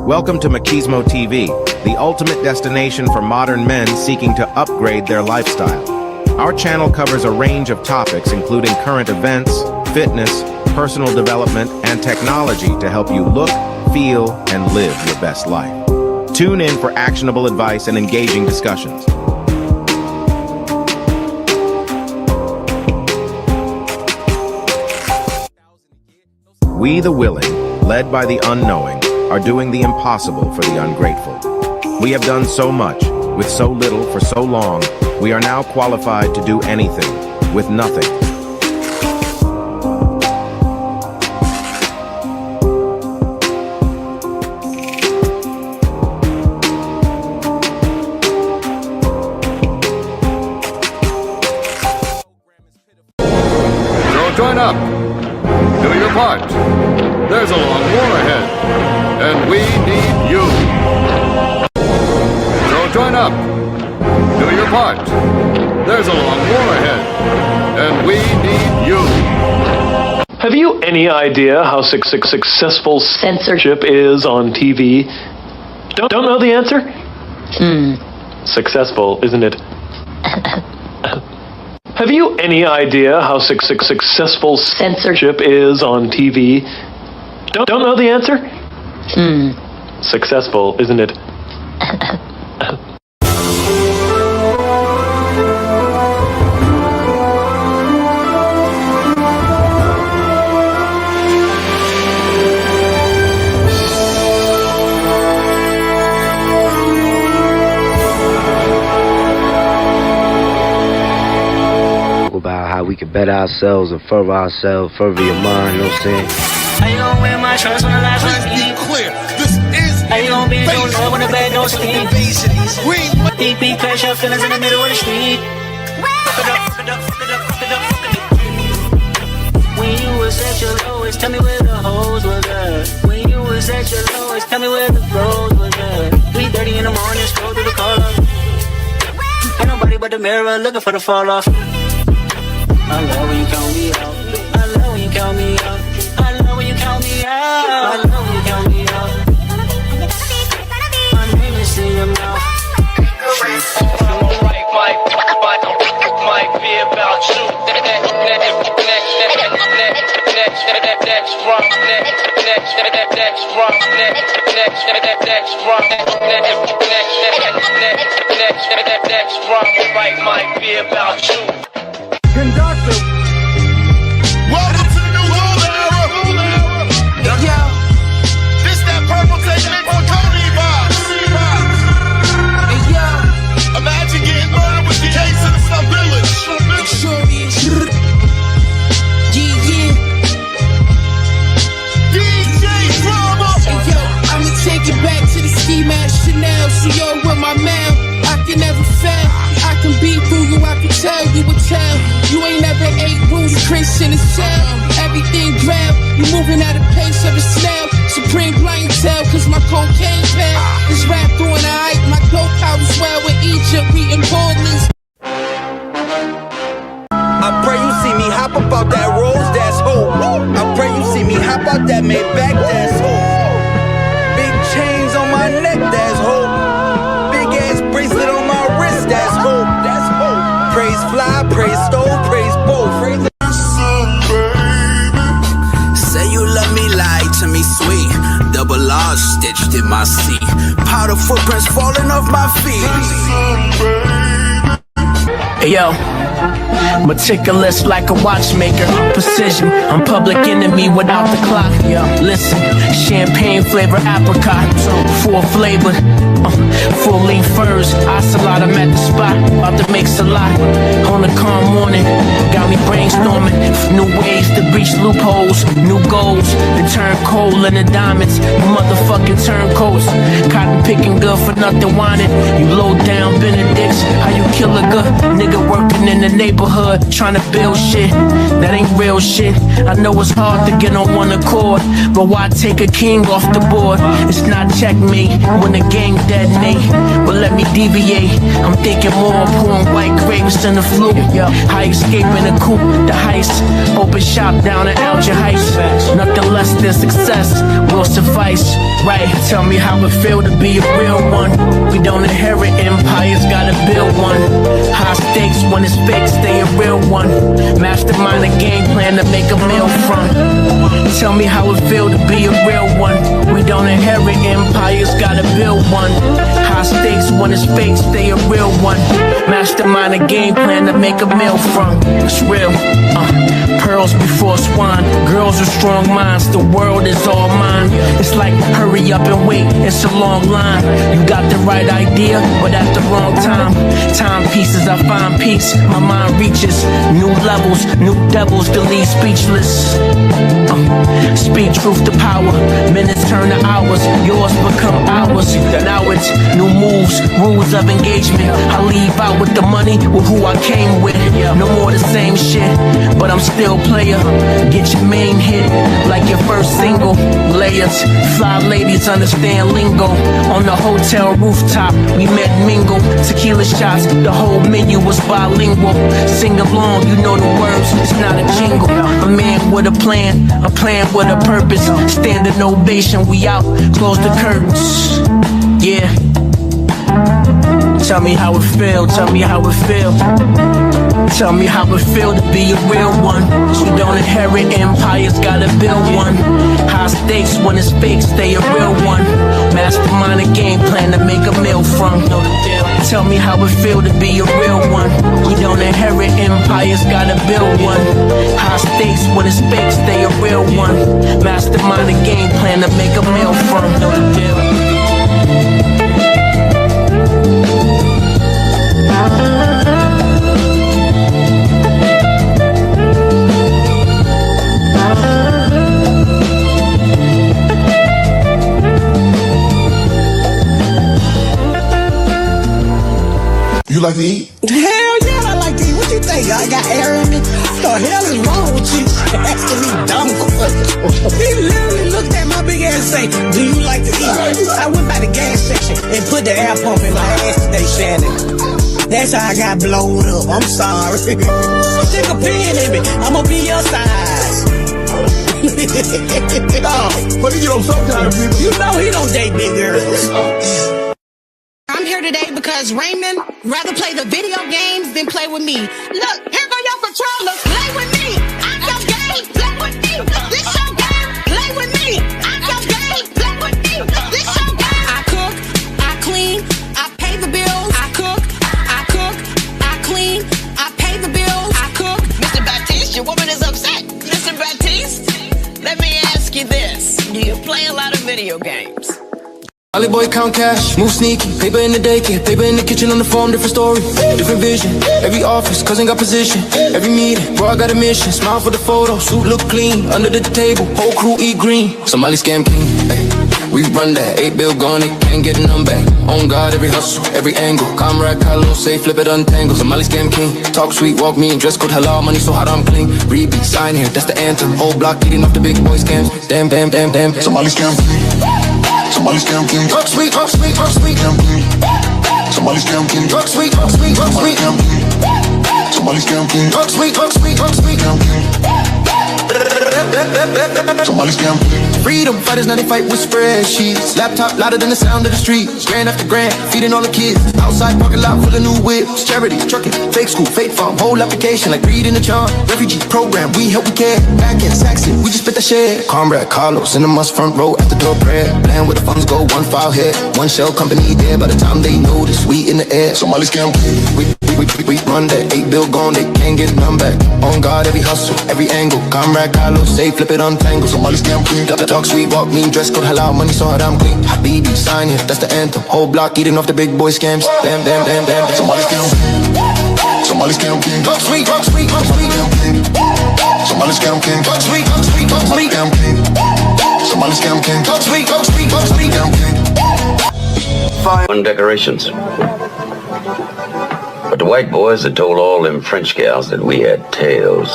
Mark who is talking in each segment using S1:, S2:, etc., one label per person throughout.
S1: Welcome to MachismoTV, the ultimate destination for modern men seeking to upgrade their lifestyle. Our channel covers a range of topics including current events, fitness, personal development, and technology to help you look, feel, and live your best life. Tune in for actionable advice and engaging discussions. We the willing, led by the unknowing, are doing the impossible for the ungrateful. We have done so much, with so little for so long, we are now qualified to do anything, with nothing.
S2: So join up. Do your part. There's a long war ahead, and we need you. So join up. Do your part. There's a long war ahead, and we need you.
S3: Have you any idea how successful censorship is on TV? Don't know the answer? Successful, isn't it? Have you any idea how successful censorship is on TV? Don't know the answer? Successful, isn't it?
S4: About how we can better ourselves and further ourselves, further your mind, you know what I'm saying?
S5: How you gon' wear my shorts when the last one
S6: Be clear, this is
S5: How you gon' be in your love when the bed don't sleep? Deep crash your feelings in the middle of the street. When you was at your lowest, tell me where the hoes was at. When you was at your lowest, tell me where the bros was at. 3:30 in the morning, scroll through the call up. Ain't nobody but the mirror looking for the fall off. I love when you count me out. I love when you count me out. I love when you count me out. I love when you count me out. My name is in your mouth.
S7: Might be about you. Next run might be about you.
S6: Conductor. Welcome to the new golden era. Yo. This that purple technique for Cody vibes. Hey yo. Imagine getting murdered with the case in some village. Yeah. DJ Drama.
S8: Hey yo, I'ma take it back to the ski mask Chanel. So yo, with my mail, I can never fail. I can be through you, I can tell you a tell. You ain't never ate rules, Chris in a cell. Everything grab, you moving at a pace of a snail. Supreme clientele, cause my cocaine pal is wrapped on the hype. My dope house well with Egypt, we in Portland.
S9: I pray you see me hop up out that Rolls, that's hope. I pray you see me hop out that Maybach, that's hope. Big chains on my neck, that's hope. Big ass bracelet on my wrist, that's hope. That's hope. Praise fly, praise stove, praise both. Say you love me, lie to me, sweet. Double R stitched in my seat. Powder footprints falling off my feet.
S5: Hey yo, meticulous like a watchmaker, precision, I'm public enemy without the clock. Yo, listen, champagne flavor apricot, 4 flavored, full leaf furs, ocelot, I'm at the spot, about to make a lot. On a calm morning, got me brainstorming, new ways to breach loopholes, new goals, to turn coal into diamonds, you motherfucking turncoats, cotton picking good for nothing wanted, you low down Benedicts, how you kill a good nigga working in the neighborhood trying to build shit. That ain't real shit. I know it's hard to get on one accord, but why take a king off the board? It's not checkmate when the game detonate. But let me deviate. I'm thinking more of pouring white grapes than the flu. How escaping the coupe, the heist. Open shop down in Alger Heights. Nothing less than success will suffice. Right, tell me how it feel to be a real one. We don't inherit empires, gotta build one. High stakes when it's fake, stay a real one. Mastermind a game plan to make a meal from. Tell me how it feel to be a real one. We don't inherit empires, gotta build one. High stakes when it's fake, stay a real one. Mastermind a game plan to make a meal from. It's real. Pearls before swine. Girls with strong minds, the world is all mine. It's like hurry up and wait, it's a long line. You got the right idea, but at the wrong time. Timepieces, I find peace, my mind reaches new levels, new devils to leave speechless. Speak truth to power, minutes turn to hours, yours become ours. Now it's new moves, rules of engagement. I leave out with the money, with who I came with. No more the same shit, but I'm still player. Get your main hit, like your first single. Layers, fly ladies understand lingo. On the hotel rooftop, we met mingle. Tequila shots, the whole menu was bilingual. Sing along, you know the words, it's not a jingle. A man with a plan with a purpose. Standing ovation, we out, close the curtains. Yeah. Tell me how it feel, tell me how it feel. Tell me how it feel to be a real one. We don't inherit empires, gotta build one. High stakes when it's fake, stay a real one. Mastermind a game plan to make a meal from. Tell me how it feel to be a real one. We don't inherit empires, gotta build one. High stakes when it's fake, stay a real one. Mastermind a game plan to make a meal from.
S6: You like to eat?
S10: Hell yeah, I like to eat. What you think? I got air in me? What the hell is wrong with you? Asking me dumb questions. He literally looked at my big ass and say, do you like to eat? I went by the gas station and put the air pump in my ass today, Shannon. That's how I got blown up. I'm sorry. Stick a pin in me. I'ma be your size.
S6: But you know, sometimes
S10: you know he don't date big girls.
S11: I'm here today because Raymond rather play the video games than play with me. Look, here go your controller. Play with me. I'm your game. Play with me. This your game. Play with me. I'm your game. Play with me. This your game. I cook. I clean. I pay the bills. I cook. I cook. I clean. I pay the bills. I cook. Mr. Baptiste, your woman is upset. Mr. Baptiste, let me ask you this. Do you play a lot of video games?
S12: Ollie boy count cash, move sneaky. Paper in the daycare, paper in the kitchen on the phone, different story, different vision. Every office, cousin got position. Every meeting, bro, I got a mission. Smile for the photo, suit look clean. Under the table, whole crew eat green. Somebody scam king, ay. We run that, 8 bill gone, they can't get none back. On God, every hustle, every angle. Comrade, Carlos, say flip it, untangle. Somebody scam king, talk sweet, walk mean. Dress code halal, money so hot I'm clean. Read beat, sign here, that's the anthem. Whole block eating off the big boy scams. Damn, damn, damn, damn.
S6: Somebody scam king. Somebody scam king.
S12: Talk sweet, talk sweet, talk sweet.
S6: Scam king. Somebody scam king.
S12: Talk sweet, talk sweet, talk sweet.
S6: Scam king. Somebody scam king.
S12: Talk sweet, talk sweet, talk sweet.
S6: Scam king. Somebody scam king.
S12: Freedom fighters, now they fight with spreadsheets. Laptop louder than the sound of the streets. Grand after grand, feeding all the kids. Outside parking lot full of new whips. Charity, trucking, fake school, fake farm. Whole application like reading the charm. Refugee program, we help, we care. Back in Saxon, we just spit the shit. Comrade Carlos in the must front row at the door prayer. Plan where the funds go, one file here. One shell company there. By the time they notice, we in the air.
S6: Somebody scam king.
S12: We run that 8 bill gone, they can't get none back. On God, every hustle, every angle. Comrade Carlos, say flip it, untangle.
S6: Somebody scam king.
S12: Talk sweet, walk mean, dress code halal, money so hot I'm clean. Habibi, sign here, that's the anthem. Whole block eating off the big boy scams. Damn, damn, damn, damn.
S6: Somebody scam king. Somebody scam king.
S12: Talk sweet, talk sweet, talk sweet.
S6: Somebody scam king.
S12: Talk sweet, talk sweet, talk sweet.
S6: Scam king. Somebody scam king.
S12: Talk sweet, talk sweet, talk sweet.
S6: Scam king.
S13: On decorations. But the white boys had told all them French gals that we had tails.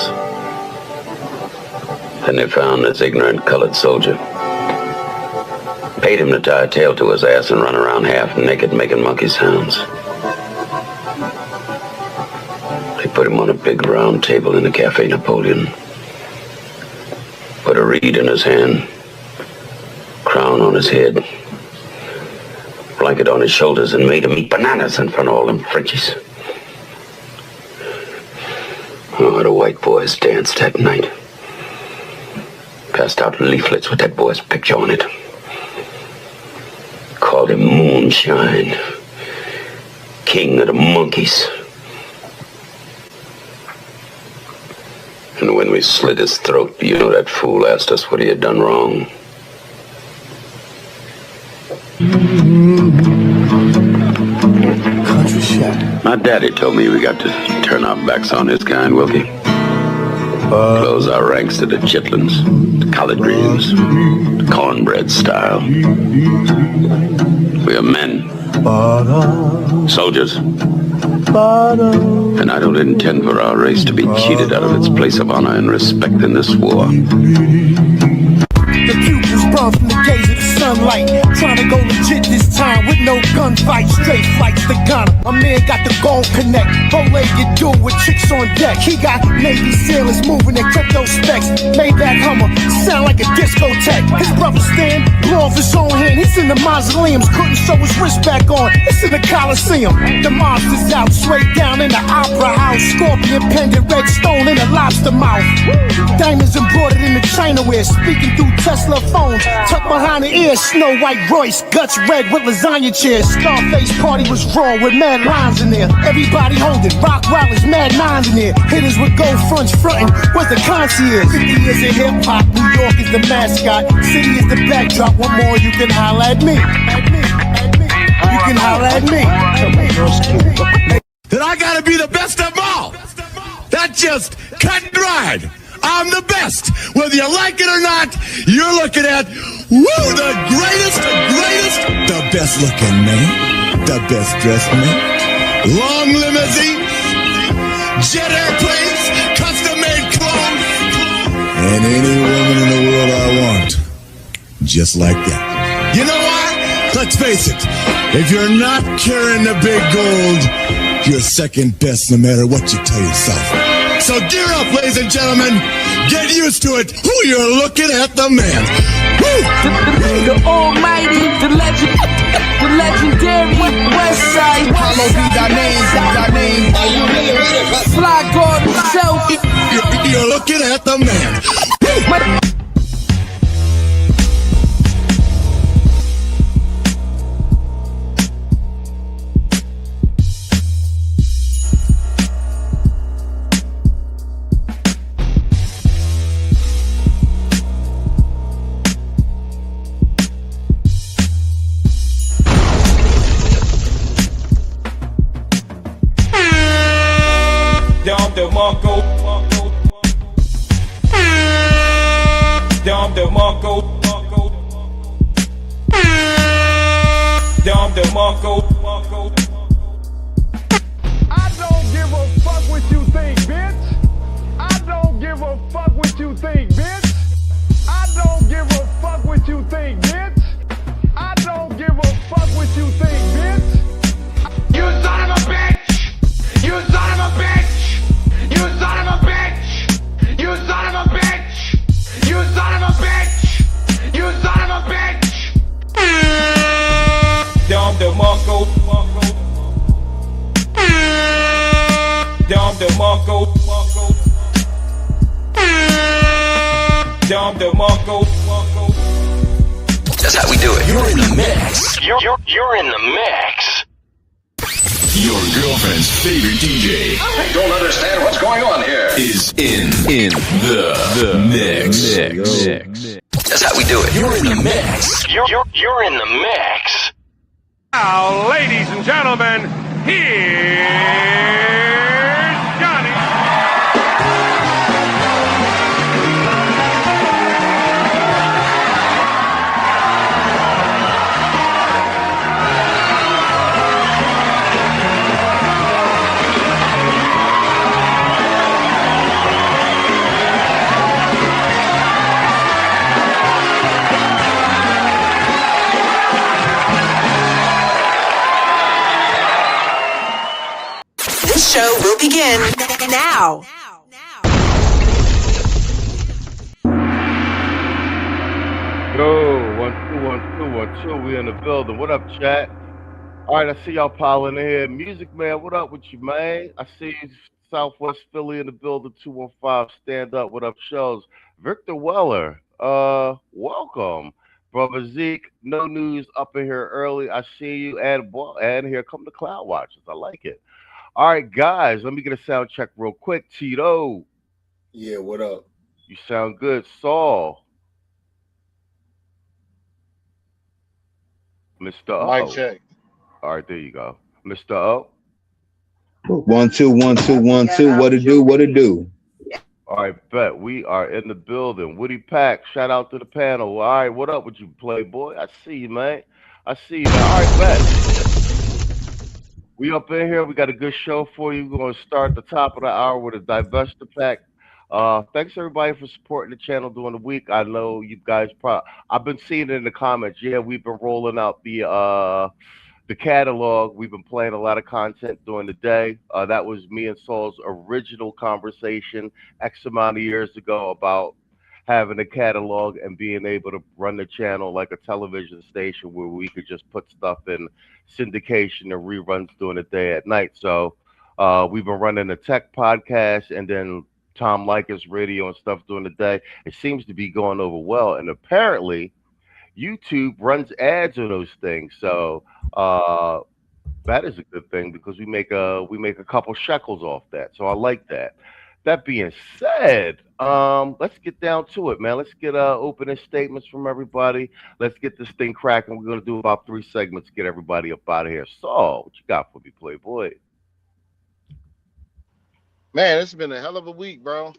S13: Then they found this ignorant colored soldier. Paid him to tie a tail to his ass and run around half naked making monkey sounds. They put him on a big round table in the Cafe Napoleon. Put a reed in his hand, crown on his head, blanket on his shoulders, and made him eat bananas in front of all them Frenchies. Oh, the white boys danced that night. Passed out leaflets with that boy's picture on it. Called him Moonshine, King of the Monkeys. And when we slit his throat, you know that fool asked us what he had done wrong.
S10: Country shot.
S13: My daddy told me we got to turn our backs on this kind, Wilkie. Close our ranks to the chitlins, the collard greens, the cornbread style. We are men, soldiers, and I don't intend for our race to be cheated out of its place of honor and respect in this war.
S10: The pupils burn from the gaze of the sunlight. Trying to go legit this time with no gunfight. Straight flights to Ghana. My man got the gold connect. Bow-legged dude with chicks on deck. He got Navy sailors moving their crypto specs. Maybach Hummer, sound like a discotheque. His brother Stan blew off his own hand. He's in the mausoleums, couldn't sew his wrist back on. It's in the Coliseum. The monster's out, straight down in the Opera House. Scorpion pendant, red stone in a lobster mouth. Diamonds embroidered in the China wear. Speaking through Tesla phones, tucked behind the ear, Snow White Royce, guts red with lasagna chairs. Scarface party was raw with mad lines in there. Everybody holding, rock wallets, mad nines in there. Hitters with gold fronts frontin', what's the concierge? 50 years of hip hop, New York is the mascot, city is the backdrop. One more, you can holler at me. You can holler at me.
S6: That I gotta be the best of all. That just cut and dried. I'm the best. Whether you like it or not, you're looking at, the greatest, the best looking man, the best dressed man, long limousine, jet airplanes, custom made clothes, and any woman in the world I want, just like that. You know why? Let's face it, if you're not carrying the big gold, you're second best no matter what you tell yourself. So gear up, ladies and gentlemen. Get used to it. Who you're looking at, the man.
S5: The almighty, the legendary Westside.
S10: Apollo be thy name,
S5: Fly God himself.
S6: You're looking at the man. I don't give a fuck what you think, bitch. I don't give a fuck what you think, bitch. I don't give a fuck what you think, bitch. I don't give a fuck what you think, bitch. You son of a bitch! You son of a bitch! You son of a bitch! You son of a bitch! You son of a bitch! You son of a bitch! Dom the Marco. Dom the Marco. Dom the Marco.
S14: That's how we do it.
S15: You're in the mix.
S14: You're in the mix.
S15: Your girlfriend's favorite DJ.
S14: I don't understand what's going on here.
S15: Is in the mix.
S14: That's how we do it.
S15: You're in the mix.
S14: You're in the mix.
S6: Now, ladies and gentlemen, here's Johnny.
S16: This show will begin now.
S17: Yo, 1-2-1-2-1-2. We in the building. What up, chat? All right, I see y'all piling in here. Music Man, what up with you, man? I see Southwest Philly in the building. 215. Stand up. What up, shows? Victor Weller. Welcome, brother Zeke. No news up in here early. I see you. And here come the Cloud Watchers. I like it. All right, guys. Let me get a sound check real quick. Tito.
S18: Yeah, what up?
S17: You sound good, Saul. Mr. O.
S18: Mic check.
S17: All right, there you go. Mr. O.
S19: 1 2 1 2 1 2. What it do? What it do?
S17: All right, bet. We are in the building. Woody Pack, shout out to the panel. All right, what up with you, Playboy? I see you, man. I see you, man. All right, bet. We up in here. We got a good show for you. We're going to start at the top of the hour with a Divestor Pack. Thanks everybody for supporting the channel during the week. I know you guys I've been seeing it in the comments. Yeah, we've been rolling out the catalog. We've been playing a lot of content during the day. That was me and Saul's original conversation X amount of years ago about having a catalog and being able to run the channel like a television station where we could just put stuff in syndication and reruns during the day at night. So we've been running a tech podcast and then Tom Likas radio and stuff during the day. It seems to be going over well, and apparently YouTube runs ads on those things. So that is a good thing because we make a couple shekels off that. So I like that. That being said, let's get down to it, man. Let's get opening statements from everybody. Let's get this thing cracking. We're gonna do about 3 segments, get everybody up out of here. So what you got for me, Playboy?
S18: Man, it's been a hell of a week, bro.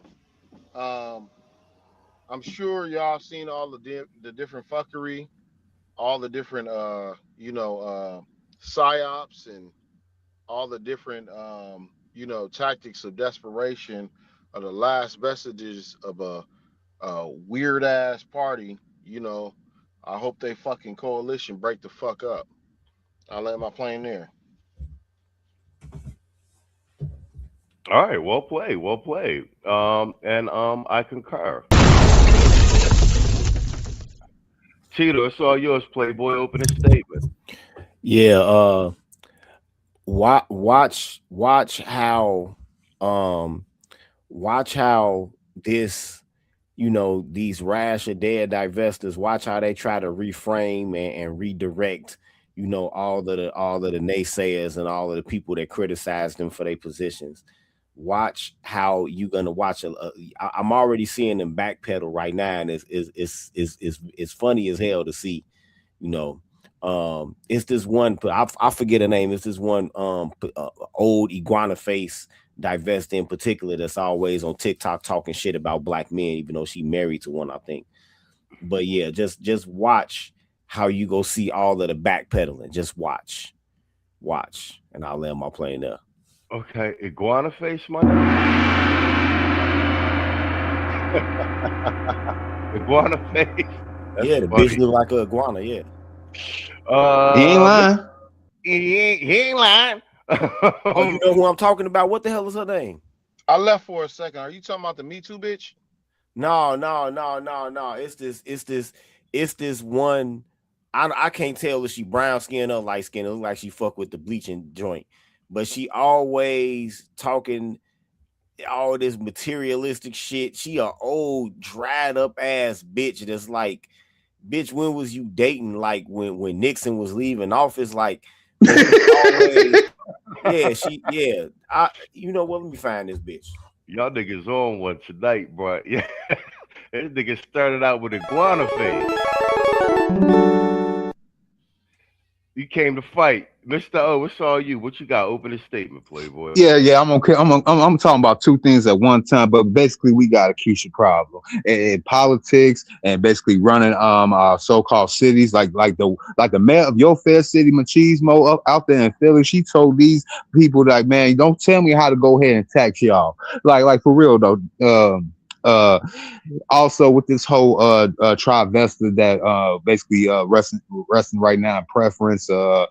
S18: I'm sure y'all seen all the different fuckery, all the different psyops and all the different tactics of desperation are the last vestiges of a weird ass party. I hope they fucking coalition break the fuck up. I'll let my plane there.
S17: All right, well played, well played. I concur. Tito, it's all yours, Playboy. Opening statement.
S20: Yeah, watch how this, these rash or dead divestors, watch how they try to reframe and redirect, all of the naysayers and all of the people that criticize them for their positions. Watch how you're gonna watch. I'm already seeing them backpedal right now, and it's funny as hell to see. It's this one. I forget her name. It's this one old iguana face divest in particular that's always on TikTok talking shit about black men, even though she married to one, I think. But yeah, just watch how you go see all of the backpedaling. Just watch, and I'll land my plane there.
S17: Okay, iguana face, my iguana face. That's
S20: yeah, the
S17: funny.
S20: bitch look like an iguana. Yeah.
S19: He ain't lying.
S17: He ain't lying.
S20: Oh, you know who I'm talking about? What the hell is her name?
S18: I left for a second. Are you talking about the Me Too bitch?
S20: No. It's this one. I can't tell if she brown skin or light skin. It looks like she fuck with the bleaching joint. But she always talking all this materialistic shit. She a old dried up ass bitch that's like, bitch, when was you dating? Like when Nixon was leaving office? Like, always, you know what? Let me find this bitch.
S17: Y'all niggas on one tonight, bro. Yeah, this nigga started out with iguana face. You came to fight, Mr. O. It's all you. What you got? Open a statement, Playboy.
S19: Yeah. I'm okay. I'm talking about 2 things at one time, but basically we got a crucial problem in politics and basically running our so-called cities like the mayor of your fair city, Machismo, out there in Philly. She told these people like, man, don't tell me how to go ahead and tax y'all. Like for real though. Also with this whole trimester that basically resting right now in preference, her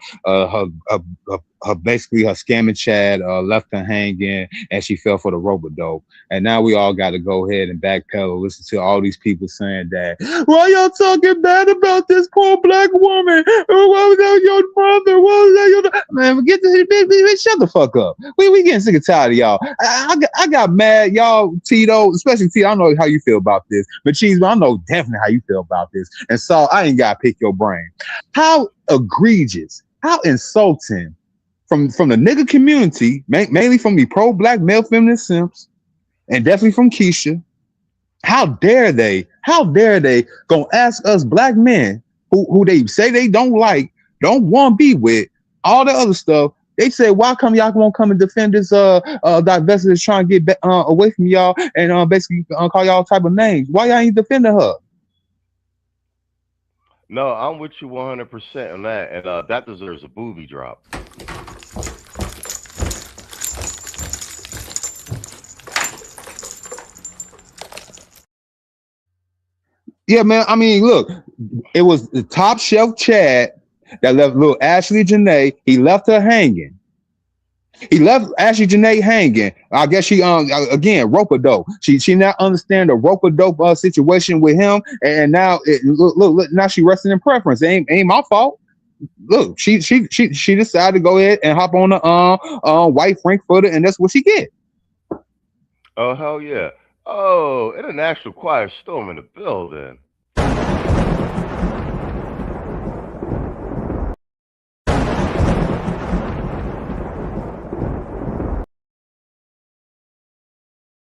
S19: basically her scamming Chad left her hanging, and she fell for the rope-a-dope. And now we all got to go ahead and backpedal, listen to all these people saying that, why y'all talking bad about this poor black woman? What was that your mother? What was that your man? Get this bitch, shut the fuck up. We getting sick and tired of y'all. I got mad, y'all, Tito, especially Tito. I don't know how you feel about this, but Cheese, I know definitely how you feel about this. And so I ain't got to pick your brain. How egregious, how insulting from the nigga community, mainly from the pro-black male feminist simps, and definitely from Keisha. How dare they gonna ask us black men who they say they don't like, don't want to be with, all the other stuff. They say, why come y'all won't come and defend this divestment that's trying to get away from y'all and basically call y'all type of names? Why y'all ain't defending her?
S17: No, I'm with you 100% on that, and that deserves a booby drop.
S19: Yeah, man. I mean, look, it was the top shelf Chad that left little Ashlee Jenae. He left her hanging. He left Ashlee Jenae hanging. I guess she again rope-a-dope. She now understand the rope-a-dope situation with him, and now look now she resting in preference. It ain't my fault. Look, she decided to go ahead and hop on the white Frankfurter, and that's what she get.
S17: Oh hell yeah! Oh, international choir storm in the building.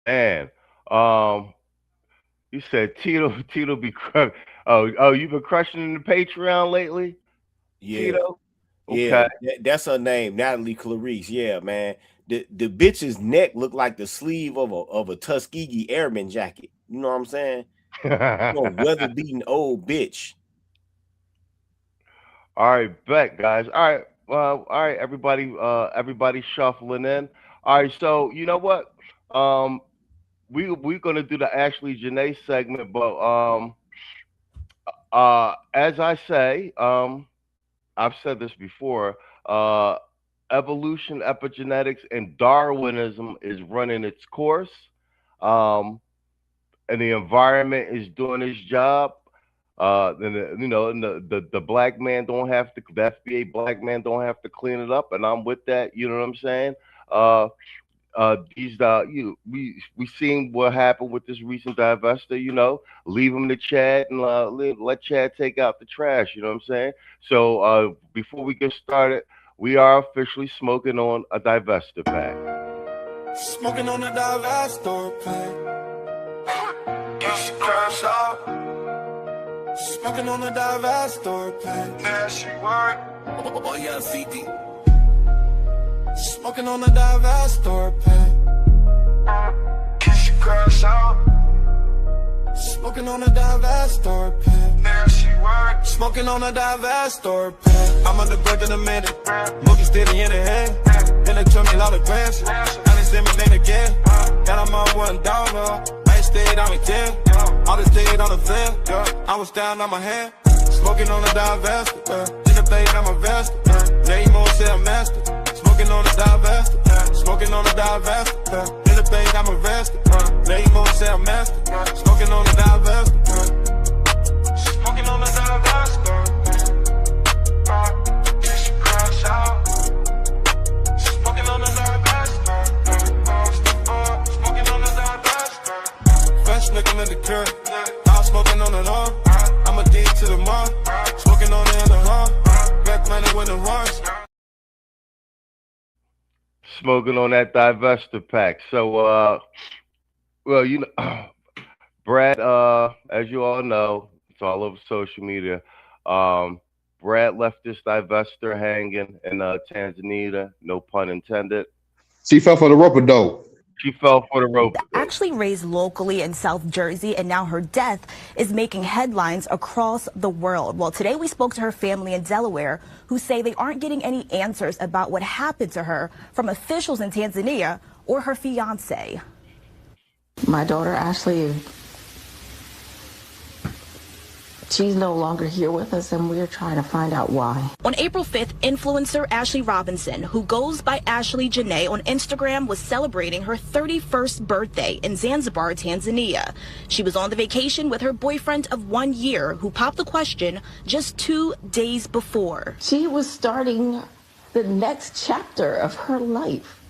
S17: And you said Tito be oh you've been crushing in the Patreon lately?
S20: Yeah.
S17: Tito? Okay.
S20: Yeah, that's her name, Natalie Clarice. Yeah, man. The bitch's neck looked like the sleeve of a Tuskegee airman jacket. You know what I'm saying? Weather beaten old bitch.
S17: All right, bet guys. All right, everybody shuffling in. All right, so you know what? We're gonna do the Ashlee Jenae segment, but as I say, I've said this before, evolution, epigenetics, and Darwinism is running its course, and the environment is doing its job. Then you know, and the black man don't have to, the FBA black man don't have to clean it up, and I'm with that. You know what I'm saying? We seen what happened with this recent divestiture, you know, leave him to Chad and let Chad take out the trash, you know what I'm saying? So before we get started, we are officially smoking on a divestiture pack.
S6: Smoking on a divestiture pack. Get your crash out. Smoking on a divestiture pack. Yeah, she work. Oh yeah, CD. Smoking on a divestiture pack. Kiss your crash out. Smoking on a divestiture pack. There she work. Smoking on a divestiture pack. I'm on the break in a minute. Looking steady in the head. Then they told me a lot of grams. I didn't send me then again. Got them on one dollar. I ain't stayed on me 10. All this stayed on the field. I was down on my hand. Smoking on a divestiture. In the plate, I'm a vest. Now you more say I'm master. Smoking on the divestiture, smoking on the divestiture. In the bank, I'm arrested. Now you gon' say I'm master. Smoking on the divestiture, smoking on the divestiture. Kiss your crash out. Smoking on the divestiture, smoking on the divestiture. Fresh looking at the curb, I'm smoking on the arm. I'm a D to the mark, smoking on the other arm. Back money with the runs.
S17: Smoking on that divestiture pack. So, well, you know, Brad, as you all know, it's all over social media. Brad left this divestiture hanging in Tanzania, no pun intended.
S19: She fell for the rope-a-dope.
S17: She fell for the rope.
S21: Actually raised locally in South Jersey, and now her death is making headlines across the world. Well, today we spoke to her family in Delaware, who say they aren't getting any answers about what happened to her from officials in Tanzania or her fiancé.
S22: My daughter, Ashlee,
S1: She's no longer here with us, and we're trying to find out why.
S21: On April 5th, influencer Ashlee Robinson, who goes by Ashlee Jenae on Instagram, was celebrating her 31st birthday in Zanzibar, Tanzania. She was on the vacation with her boyfriend of 1 year, who popped the question just 2 days before.
S1: She was starting the next chapter of her life.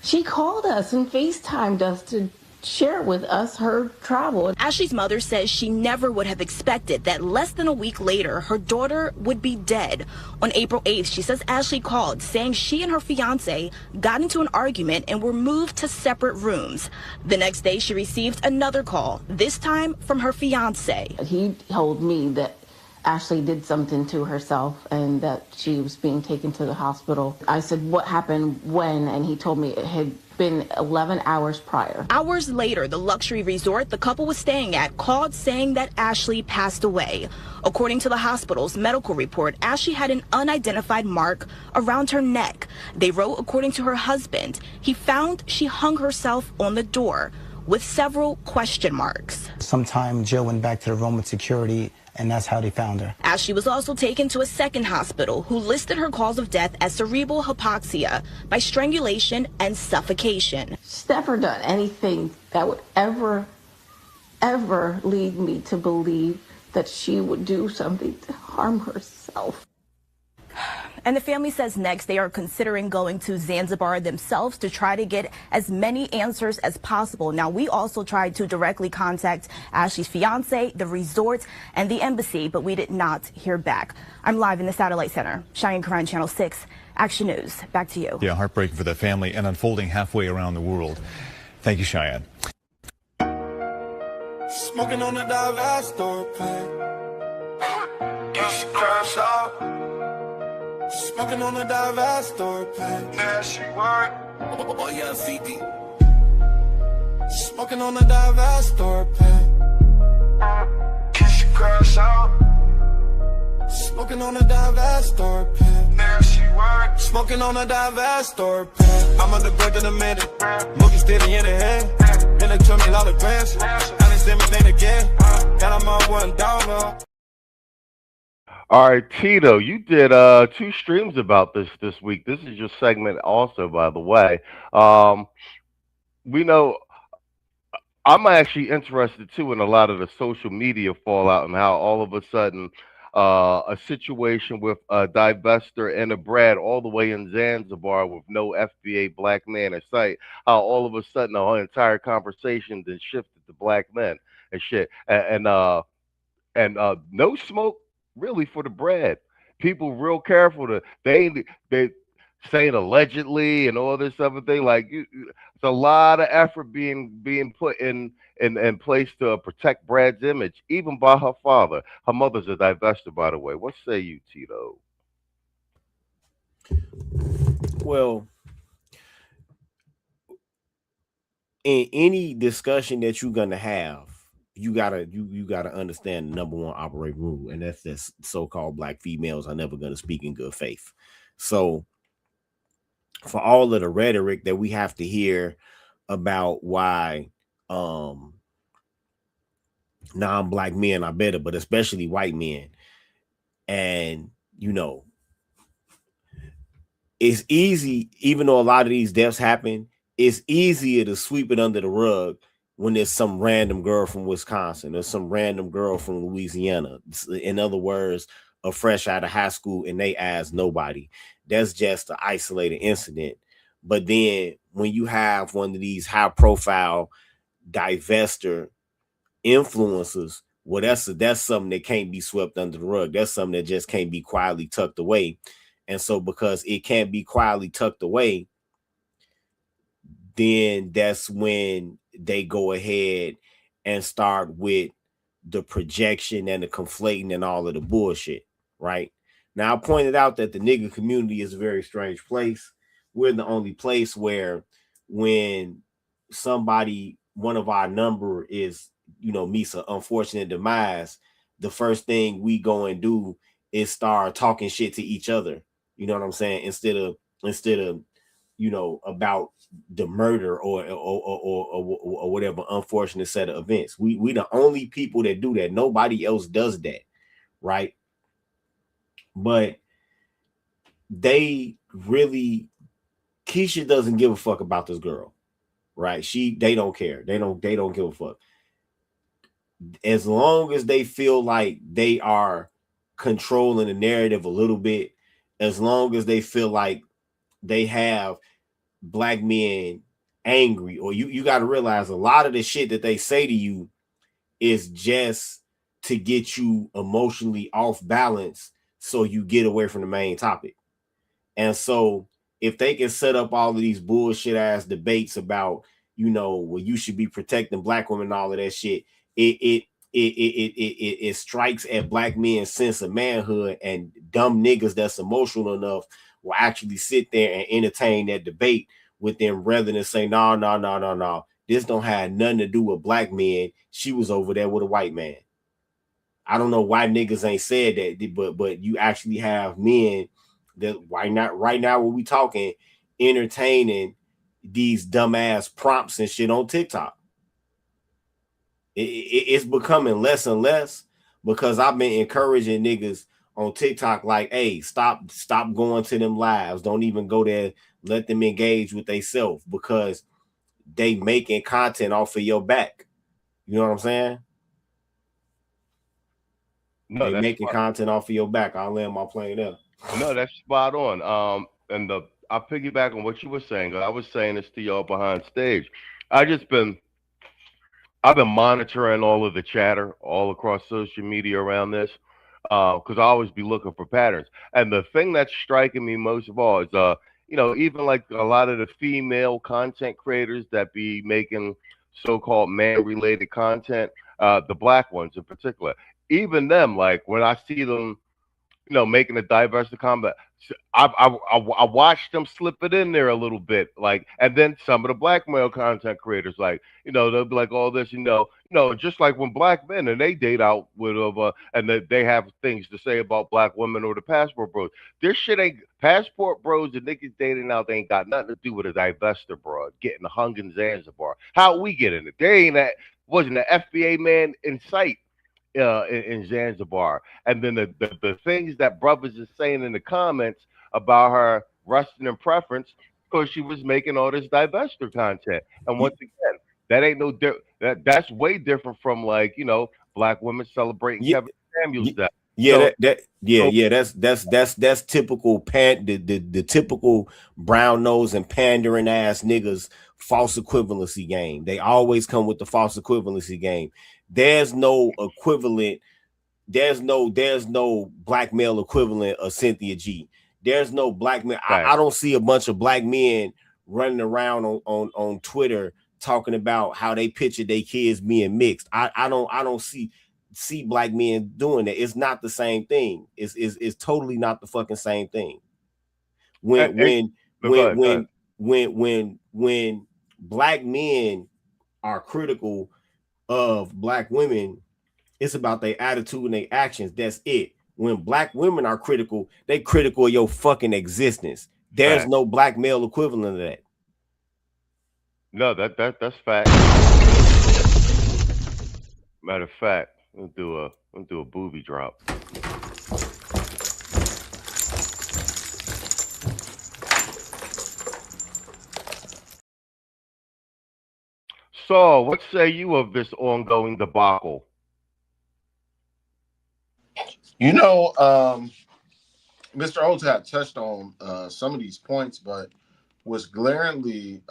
S1: She called us and FaceTimed us to share with us her travel.
S21: Ashlee's mother says she never would have expected that less than a week later, her daughter would be dead. On April 8th, she says Ashlee called saying she and her fiancé got into an argument and were moved to separate rooms. The next day, she received another call, this time from her fiancé.
S1: He told me that Ashlee did something to herself and that she was being taken to the hospital. I said, what happened, when? And he told me it had been 11 hours prior.
S21: Hours later, the luxury resort the couple was staying at called saying that Ashlee passed away. According to the hospital's medical report, Ashlee had an unidentified mark around her neck. They wrote, according to her husband, he found she hung herself on the door with several question marks.
S22: Sometime Jill went back to the room with security, and that's how they found her.
S21: Ashlee was also taken to a second hospital who listed her cause of death as cerebral hypoxia by strangulation and suffocation.
S1: She's never done anything that would ever lead me to believe that she would do something to harm herself.
S21: And the family says next they are considering going to Zanzibar themselves to try to get as many answers as possible. Now, we also tried to directly contact Ashlee's fiancé, the resort, and the embassy, but we did not hear back. I'm live in the Satellite Center. Cheyenne Karan, Channel 6, Action News. Back to you.
S23: Yeah, heartbreaking for the family and unfolding halfway around the world. Thank you, Cheyenne.
S24: Smoking on the dive store plan. You should crash out. Smoking on the dive store plan. Yeah, she work. Oh, yeah, VD. Smoking on the dive store plan. You should crash out. Smoking on the dive store plan. Yeah, she work. Smoking on the dive store plan. I'm on the break in a minute. Mookie steady in the head. Then they told me a lot of grants. I didn't send me thing again. Got them on $1.
S17: All right, Tito, you did 2 streams about this week. This is your segment also, by the way. We know I'm actually interested, too, in a lot of the social media fallout and how all of a sudden a situation with a divester and a Brad all the way in Zanzibar with no FBA black man in sight, how all of a sudden the whole entire conversation then shifted to black men and shit. And no smoke really for the bread. People real careful to they saying allegedly and all this other thing. Like it's a lot of effort being put in place to protect Brad's image, even by her father. Her mother's a divester, by the way. What say you, Tito?
S20: Well, in any discussion that you're gonna have, you gotta understand the number one operating rule, and that's that so-called black females are never gonna speak in good faith. So for all of the rhetoric that we have to hear about why non-black men are better, but especially white men, and it's easy, even though a lot of these deaths happen, it's easier to sweep it under the rug when there's some random girl from Wisconsin or some random girl from Louisiana. In other words, a fresh out of high school and they ask nobody. That's just an isolated incident. But then when you have one of these high profile divester influencers, well, that's something that can't be swept under the rug. That's something that just can't be quietly tucked away. And so because it can't be quietly tucked away, then that's when they go ahead and start with the projection and the conflating and all of the bullshit, right? Now, I pointed out that the nigga community is a very strange place. We're the only place where when somebody, one of our number is, meets an unfortunate demise, the first thing we go and do is start talking shit to each other. You know what I'm saying? Instead of you know, about the murder or whatever unfortunate set of events. We the only people that do that. Nobody else does that, right? But they really, Keisha doesn't give a fuck about this girl, right? They don't care. They don't give a fuck. As long as they feel like they are controlling the narrative a little bit, as long as they feel like they have black men angry, or you got to realize a lot of the shit that they say to you is just to get you emotionally off balance so you get away from the main topic. And so if they can set up all of these bullshit ass debates about, you know, well, you should be protecting black women and all of that shit, it strikes at black men's sense of manhood, and dumb niggas that's emotional enough will actually sit there and entertain that debate with them rather than say, no. This don't have nothing to do with black men. She was over there with a white man. I don't know why niggas ain't said that, but you actually have men that right now when we talking, entertaining these dumbass prompts and shit on TikTok. It's becoming less and less because I've been encouraging niggas on TikTok like, hey, stop going to them lives. Don't even go there. Let them engage with themselves because they making content off of your back. You know what I'm saying?
S17: No,
S20: they making content off of your back. I'll land my plane there.
S17: No, that's spot on. And I'll piggyback on what you were saying. I was saying this to y'all behind stage. I've been monitoring all of the chatter all across social media around this because I always be looking for patterns. And the thing that's striking me most of all is, you know, even like a lot of the female content creators that be making so-called man-related content, the black ones in particular, even them, like when I see them, you know, making a diverse comment, I watched them slip it in there a little bit, like, and then some of the black male content creators, like, you know, they'll be like all this, you know, just like when black men and they date out with and they have things to say about black women or the passport bros. This shit ain't passport bros and niggas dating out. They ain't got nothing to do with a divester bro getting hung in Zanzibar. How we get in it? They ain't that wasn't an FBA man in sight. In Zanzibar, and then the things that brothers is saying in the comments about her resting in preference because she was making all this divester content. And once again, that ain't no that's way different from, like, you know, black women celebrating Kevin Samuels death.
S20: Yeah, that's typical the typical brown nose and pandering ass niggas false equivalency game. They always come with the false equivalency game. There's no equivalent. There's no black male equivalent of Cynthia G. There's no black man. Right. I don't see a bunch of black men running around on Twitter talking about how they picture their kids being mixed. I don't see black men doing that. It's not the same thing. It's totally not the fucking same thing. When black men are critical of black women, it's about their attitude and their actions. That's it. When black women are critical, they critical of your fucking existence. There's no black male equivalent of that.
S17: No, that's fact. Matter of fact, we'll do a booby drop. So, what say you of this ongoing debacle?
S18: You know, Mr. Otap touched on some of these points, but what's glaringly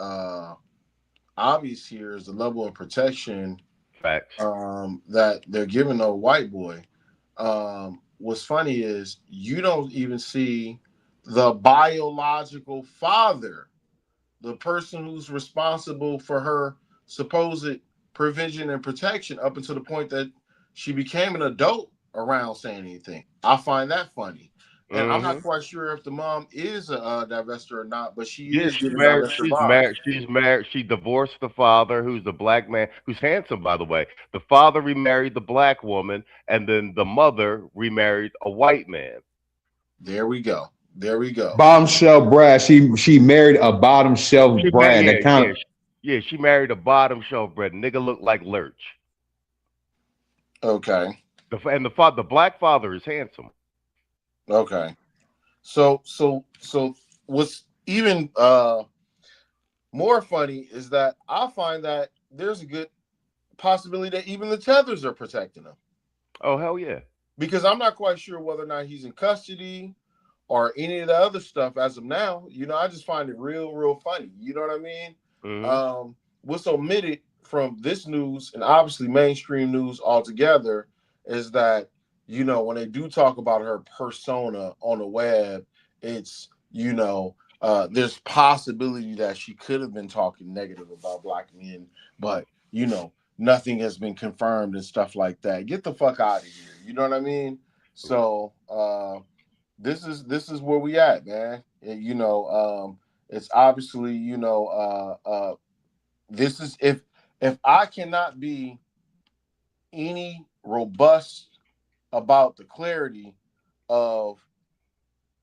S18: obvious here is the level of protection that they're giving a white boy. What's funny is you don't even see the biological father, the person who's responsible for her supposed provision and protection up until the point that she became an adult around saying anything. I find that funny. And I'm not quite sure if the mom is a divester or not, but she is.
S17: She's married. She divorced the father, who's the black man, who's handsome, by the way. The father remarried the black woman, and then the mother remarried a white man.
S18: There we go. There we go.
S19: Bottom shelf Brad. She married a bottom shelf Brad. That kind of.
S17: Yeah, she married a bottom shelf Brad. Nigga looked like Lurch.
S18: Okay.
S17: The black father is handsome.
S18: Okay. So what's even more funny is that I find that there's a good possibility that even the Tethers are protecting him.
S17: Oh, hell yeah.
S18: Because I'm not quite sure whether or not he's in custody or any of the other stuff as of now. You know, I just find it real funny. You know what I mean? Mm-hmm. What's omitted from this news and obviously mainstream news altogether is that, you know, when they do talk about her persona on the web, it's, you know, there's possibility that she could have been talking negative about black men, but, you know, nothing has been confirmed and stuff like that. Get the fuck out of here. You know what I mean? So this is where we at, man. And, you know, it's obviously, you know, this is if I cannot be any robust about the clarity of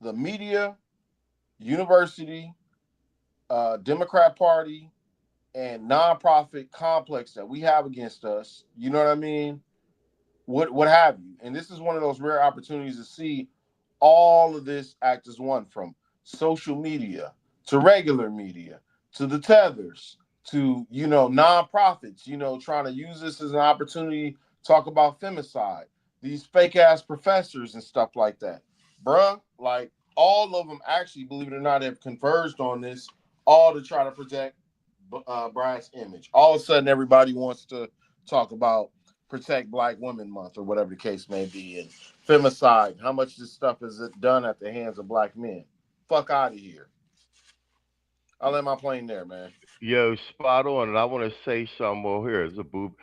S18: the media, university, Democrat Party, and nonprofit complex that we have against us, you know what I mean? What have you? And this is one of those rare opportunities to see all of this act as one, from social media to regular media to the Tethers to, you know, nonprofits, you know, trying to use this as an opportunity to talk about femicide, these fake ass professors and stuff like that. Bruh, like all of them actually, believe it or not, have converged on this, all to try to protect Brad's image. All of a sudden, everybody wants to talk about Protect Black Women Month or whatever the case may be, and femicide. How much this stuff is done at the hands of black men? Fuck out of here. I'll let my plane there, man.
S17: Yo, spot on. And I want to say something. Well, here's a boob.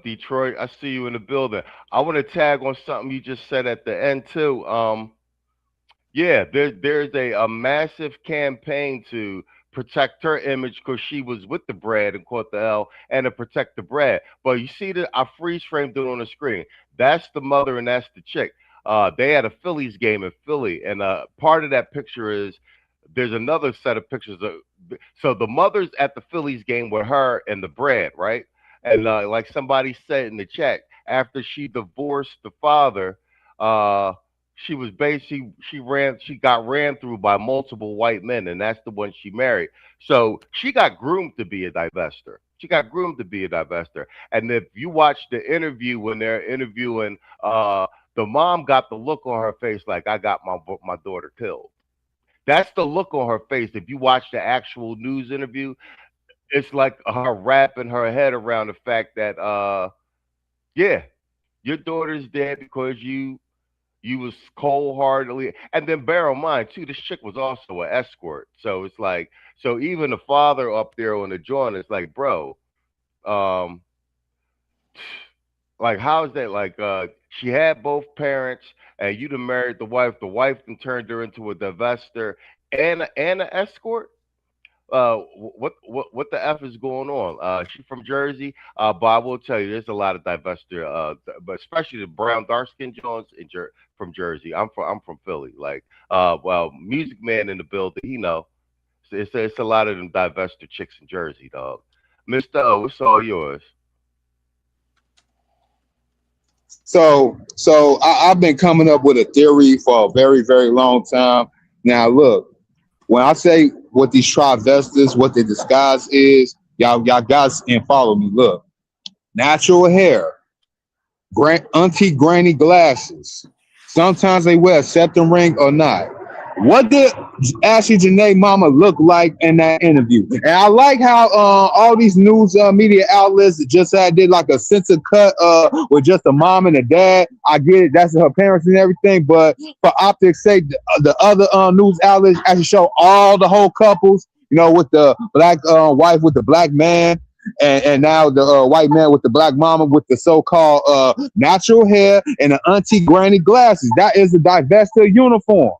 S17: Detroit, I see you in the building. I want to tag on something you just said at the end too. Yeah, there's a massive campaign to protect her image because she was with the Brad and caught the L, and to protect the Brad. But you see that I freeze framed it on the screen. That's the mother and that's the chick. They had a Phillies game in Philly, and part of that picture is there's another set of pictures. So the mother's at the Phillies game with her and the Brad, right? And like somebody said in the chat, after she divorced the father, she was basically she got ran through by multiple white men, and that's the one she married. So she got groomed to be a divester. And if you watch the interview when they're interviewing, the mom got the look on her face like, I got my daughter killed. That's the look on her face. If you watch the actual news interview, it's like her wrapping her head around the fact that, yeah, your daughter's dead because you was cold-heartedly. And then bear in mind, too, this chick was also an escort. So it's like, so even the father up there on the joint is like, bro, like, how is that? Like, she had both parents, and you done married the wife. The wife then turned her into a divester and an escort. What the F is going on? She's from Jersey, but I will tell you, there's a lot of divester, but especially the brown dark skin Jones from Jersey. I'm from Philly. Like, well, Music Man in the building, you know, it's a lot of them divester chicks in Jersey, dog. Mr. O, it's all yours.
S19: So I've been coming up with a theory for a very, very long time. Now, look, when I say what these travestis, what the disguise is, y'all guys and follow me. Look, natural hair, auntie granny glasses. Sometimes they wear a septum ring or not. What did Ashlee Jenae mama look like in that interview? And I like how all these news media outlets just did like a censor cut with just a mom and a dad. I get it, that's her parents and everything, but for optics' sake, the other news outlets actually show all the whole couples, you know, with the black wife with the black man, and now the white man with the black mama with the so-called natural hair and the auntie granny glasses. That is a divester uniform.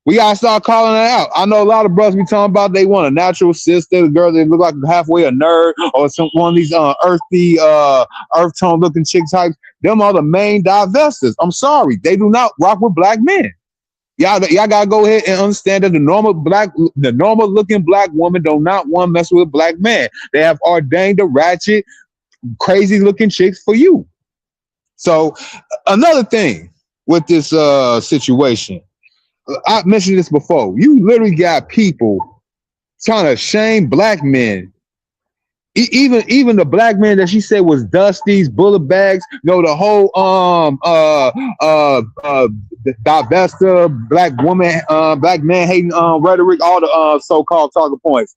S19: We gotta start calling it out. I know a lot of brothers be talking about they want a natural sister, a girl that look like halfway a nerd, or one of these earthy, earth tone looking chick types. Them are the main divestors. I'm sorry, they do not rock with black men. Y'all gotta go ahead and understand that the normal looking black woman do not want to mess with a black man. They have ordained the ratchet, crazy looking chicks for you. So another thing with this situation. I mentioned this before. You literally got people trying to shame black men. Even the black man that she said was Dusty's bullet bags. The whole divester, black woman, black man hating rhetoric, all the so-called talking points.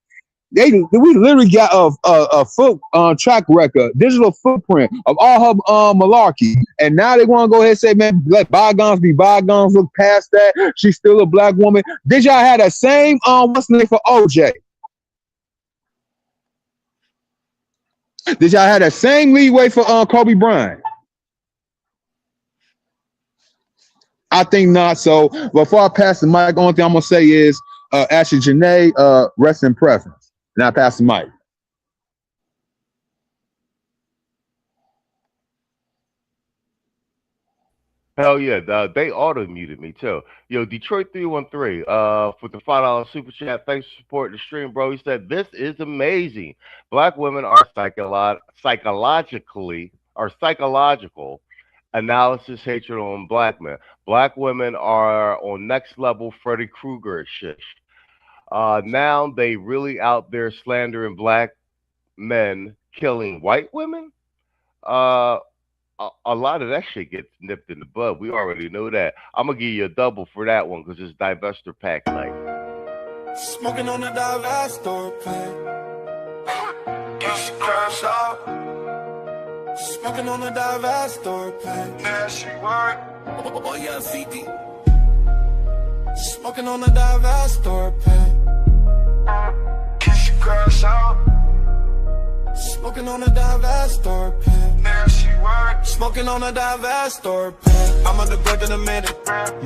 S19: We literally got a foot track record, digital footprint of all her malarkey, and now they want to go ahead and say, man, let bygones be bygones. Look past that. She's still a black woman. Did y'all have that same what's the name for OJ? Did y'all have that same leeway for Kobe Bryant? I think not. So before I pass the mic, only thing I'm gonna say is Ashlee Jenae, rest in preference. Now pass the mic.
S17: Hell yeah, they auto muted me too. Yo, Detroit 313, for the $5 super chat. Thanks for supporting the stream, bro. He said this is amazing. Black women are psychological analysis hatred on black men. Black women are on next level Freddy Krueger shit. Now they really out there slandering black men killing white women. A lot of that shit gets nipped in the bud. We already know that. I'm gonna give you a double for that one because it's divester pack night.
S24: Smoking on the divester pack. Get your crash out. Smoking on the divester pack. Yeah, she work. Oh yeah, CD. Smoking on the divester pack. Kiss your crash out. Smoking on the divester pack. There she work. Smoking on the divester pack. I'm on the break in a minute.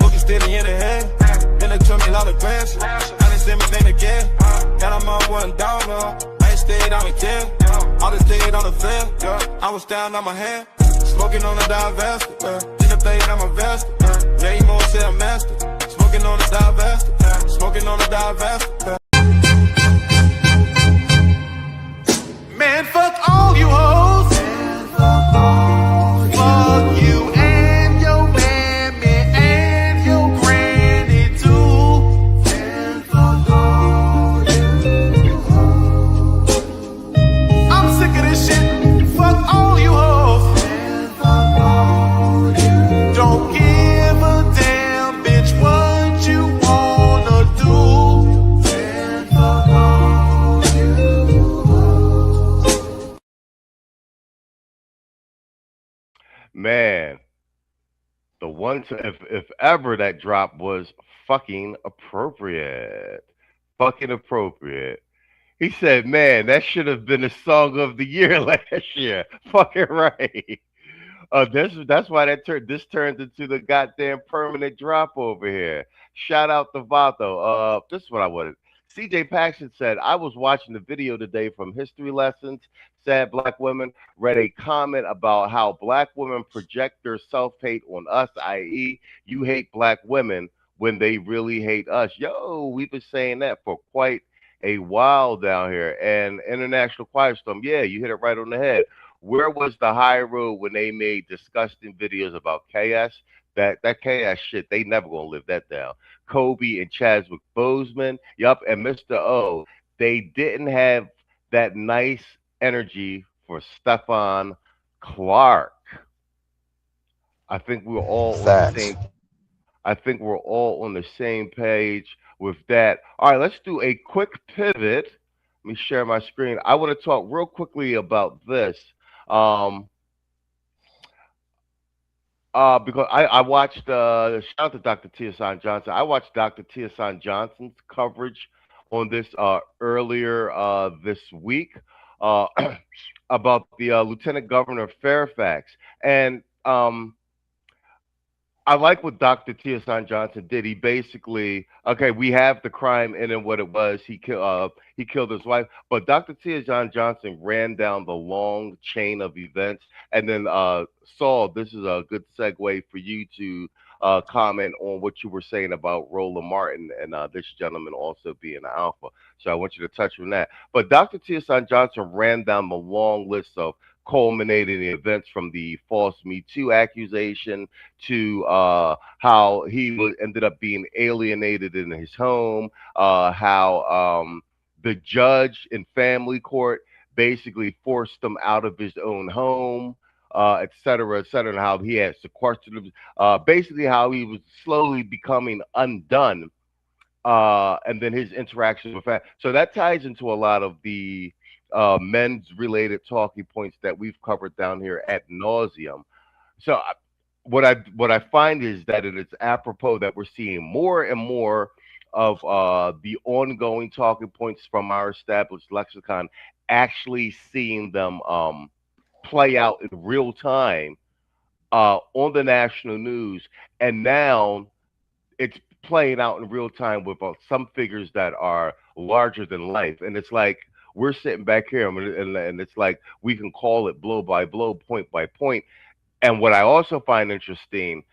S24: Looking steady in the head. Then they took me a lot of grants. I didn't see anything again. Got them on one dollar. I ain't stayed on the kid. All this stayed on the field. I was down on my hand. Smoking on the divester. Didn't play it on my vest. Yeah, you more say I'm master. Smoking on the divester. Smoking on the divester. Man, fuck all you hoes. Fuck you and your mammy and your granny too. I'm sick of this shit. Fuck all you hoes. Don't give a damn, bitch, what you wanna do.
S17: Man, the one if ever that drop was fucking appropriate. Fucking appropriate. He said, man, that should have been the song of the year last year. Fucking right. That's why this turns into the goddamn permanent drop over here. Shout out to Vato. This is what I wanted. CJ Paxton said, I was watching the video today from History Lessons, Sad Black Women, read a comment about how black women project their self-hate on us, i.e., you hate black women when they really hate us. Yo, we've been saying that for quite a while down here. And International Quiet Storm, yeah, you hit it right on the head. Where was the high road when they made disgusting videos about KS? That KS shit, they never gonna live that down. Kobe and Chadwick Boseman, yup, and Mr. O, they didn't have that nice energy for Stephon Clark. I think we're all on the same. I think we're all on the same page with that. All right, let's do a quick pivot. Let me share my screen. I want to talk real quickly about this. Because I watched, shout out to Dr. Tiasan Johnson. I watched Dr. Tiasan Johnson's coverage on this earlier this week about the Lieutenant Governor of Fairfax. And I I like what Dr. Tiosan Johnson did. He basically, okay, we have the crime in and what it was. He killed his wife, but Dr. Tiosan Johnson ran down the long chain of events. And then Saul, this is a good segue for you to comment on what you were saying about Roland Martin and this gentleman also being an alpha. So I want you to touch on that. But Dr. Tiosan Johnson ran down the long list of culminating events from the false Me Too accusation to how he ended up being alienated in his home, how the judge in family court basically forced him out of his own home, et cetera, and how he had sequestered him, basically how he was slowly becoming undone, and then his interactions with family. So that ties into a lot of the men's related talking points that we've covered down here ad nauseum. So what I find is that it is apropos that we're seeing more and more of the ongoing talking points from our established lexicon, actually seeing them play out in real time on the national news, and now it's playing out in real time with some figures that are larger than life, and it's like we're sitting back here and it's like we can call it blow by blow, point by point. And what I also find interesting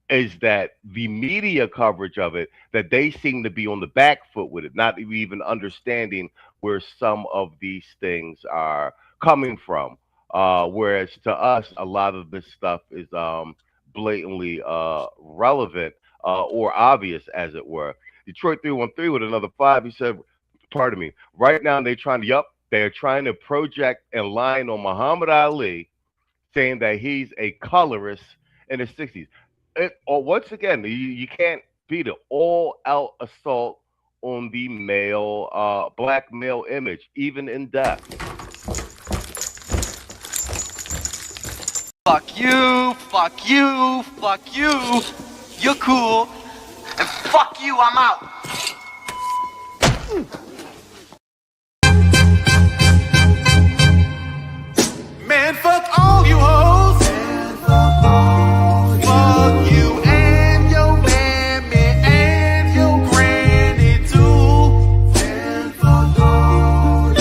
S17: is that the media coverage of it, that they seem to be on the back foot with it, not even understanding where some of these things are coming from. Whereas to us, a lot of this stuff is blatantly relevant or obvious, as it were. Detroit 313 with another 5. He said, pardon me, right now they're trying to project and line on Muhammad Ali, saying that he's a colorist in the 60s. Once again, you can't beat it. All-out assault on the male, black male image, even in death.
S2: Fuck you, fuck you, fuck you. You're cool. And fuck you, I'm out.
S24: Man, fuck all you hoes. Fuck you and your mammy and your granny too. And fuck all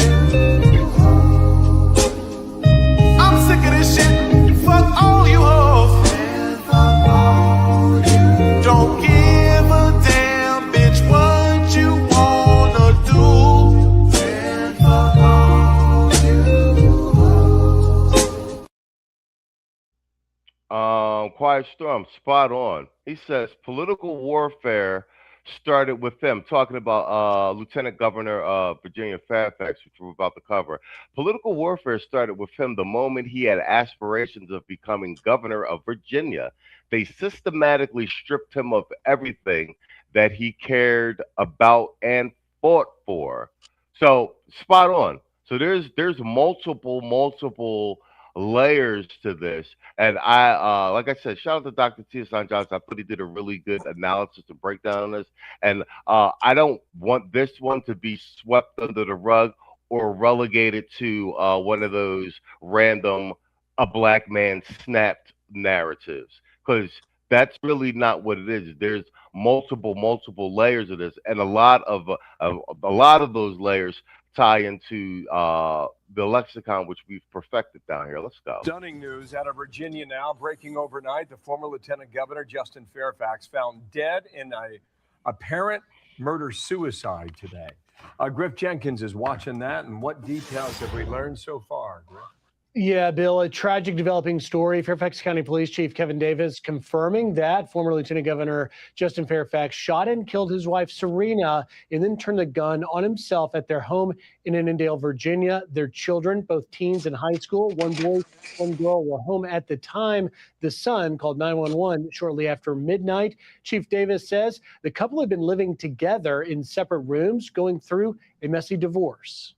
S24: you hoes. I'm sick of this shit. Fuck all you hoes. And fuck all you. Don't give a damn, bitch, what you wanna do. And fuck all you hoes.
S17: Quiet Storm, spot on. He says political warfare started with them, talking about Lieutenant Governor of Virginia Fairfax, which we're about to cover. Political warfare started with him the moment he had aspirations of becoming governor of Virginia. They systematically stripped him of everything that he cared about and fought for. So spot on. So there's multiple layers to this, and I like I said, shout out to Dr. Tiosan Johnson. I thought he did a really good analysis and breakdown on this, and I don't want this one to be swept under the rug or relegated to one of those random a black man snapped narratives, because that's really not what it is. There's multiple layers of this, and a lot of those layers tie into the lexicon which we've perfected down here. Let's go.
S3: Stunning news out of Virginia now, breaking overnight. The former Lieutenant Governor Justin Fairfax found dead in a apparent murder-suicide today. Griff Jenkins is watching that, and what details have we learned so far, Griff?
S4: Yeah, Bill, a tragic developing story. Fairfax County Police Chief Kevin Davis confirming that former Lieutenant Governor Justin Fairfax shot and killed his wife, Serena, and then turned the gun on himself at their home in Annandale, Virginia. Their children, both teens in high school, one boy, one girl, were home at the time. The son called 911 shortly after midnight. Chief Davis says the couple had been living together in separate rooms, going through a messy divorce.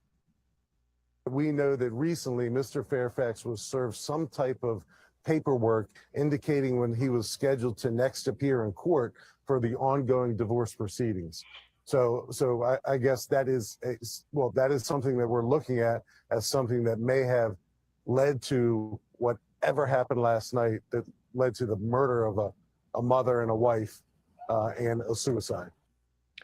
S7: We know that recently Mr. Fairfax was served some type of paperwork indicating when he was scheduled to next appear in court for the ongoing divorce proceedings. So I guess that is something that we're looking at as something that may have led to whatever happened last night that led to the murder of a mother and a wife and a suicide.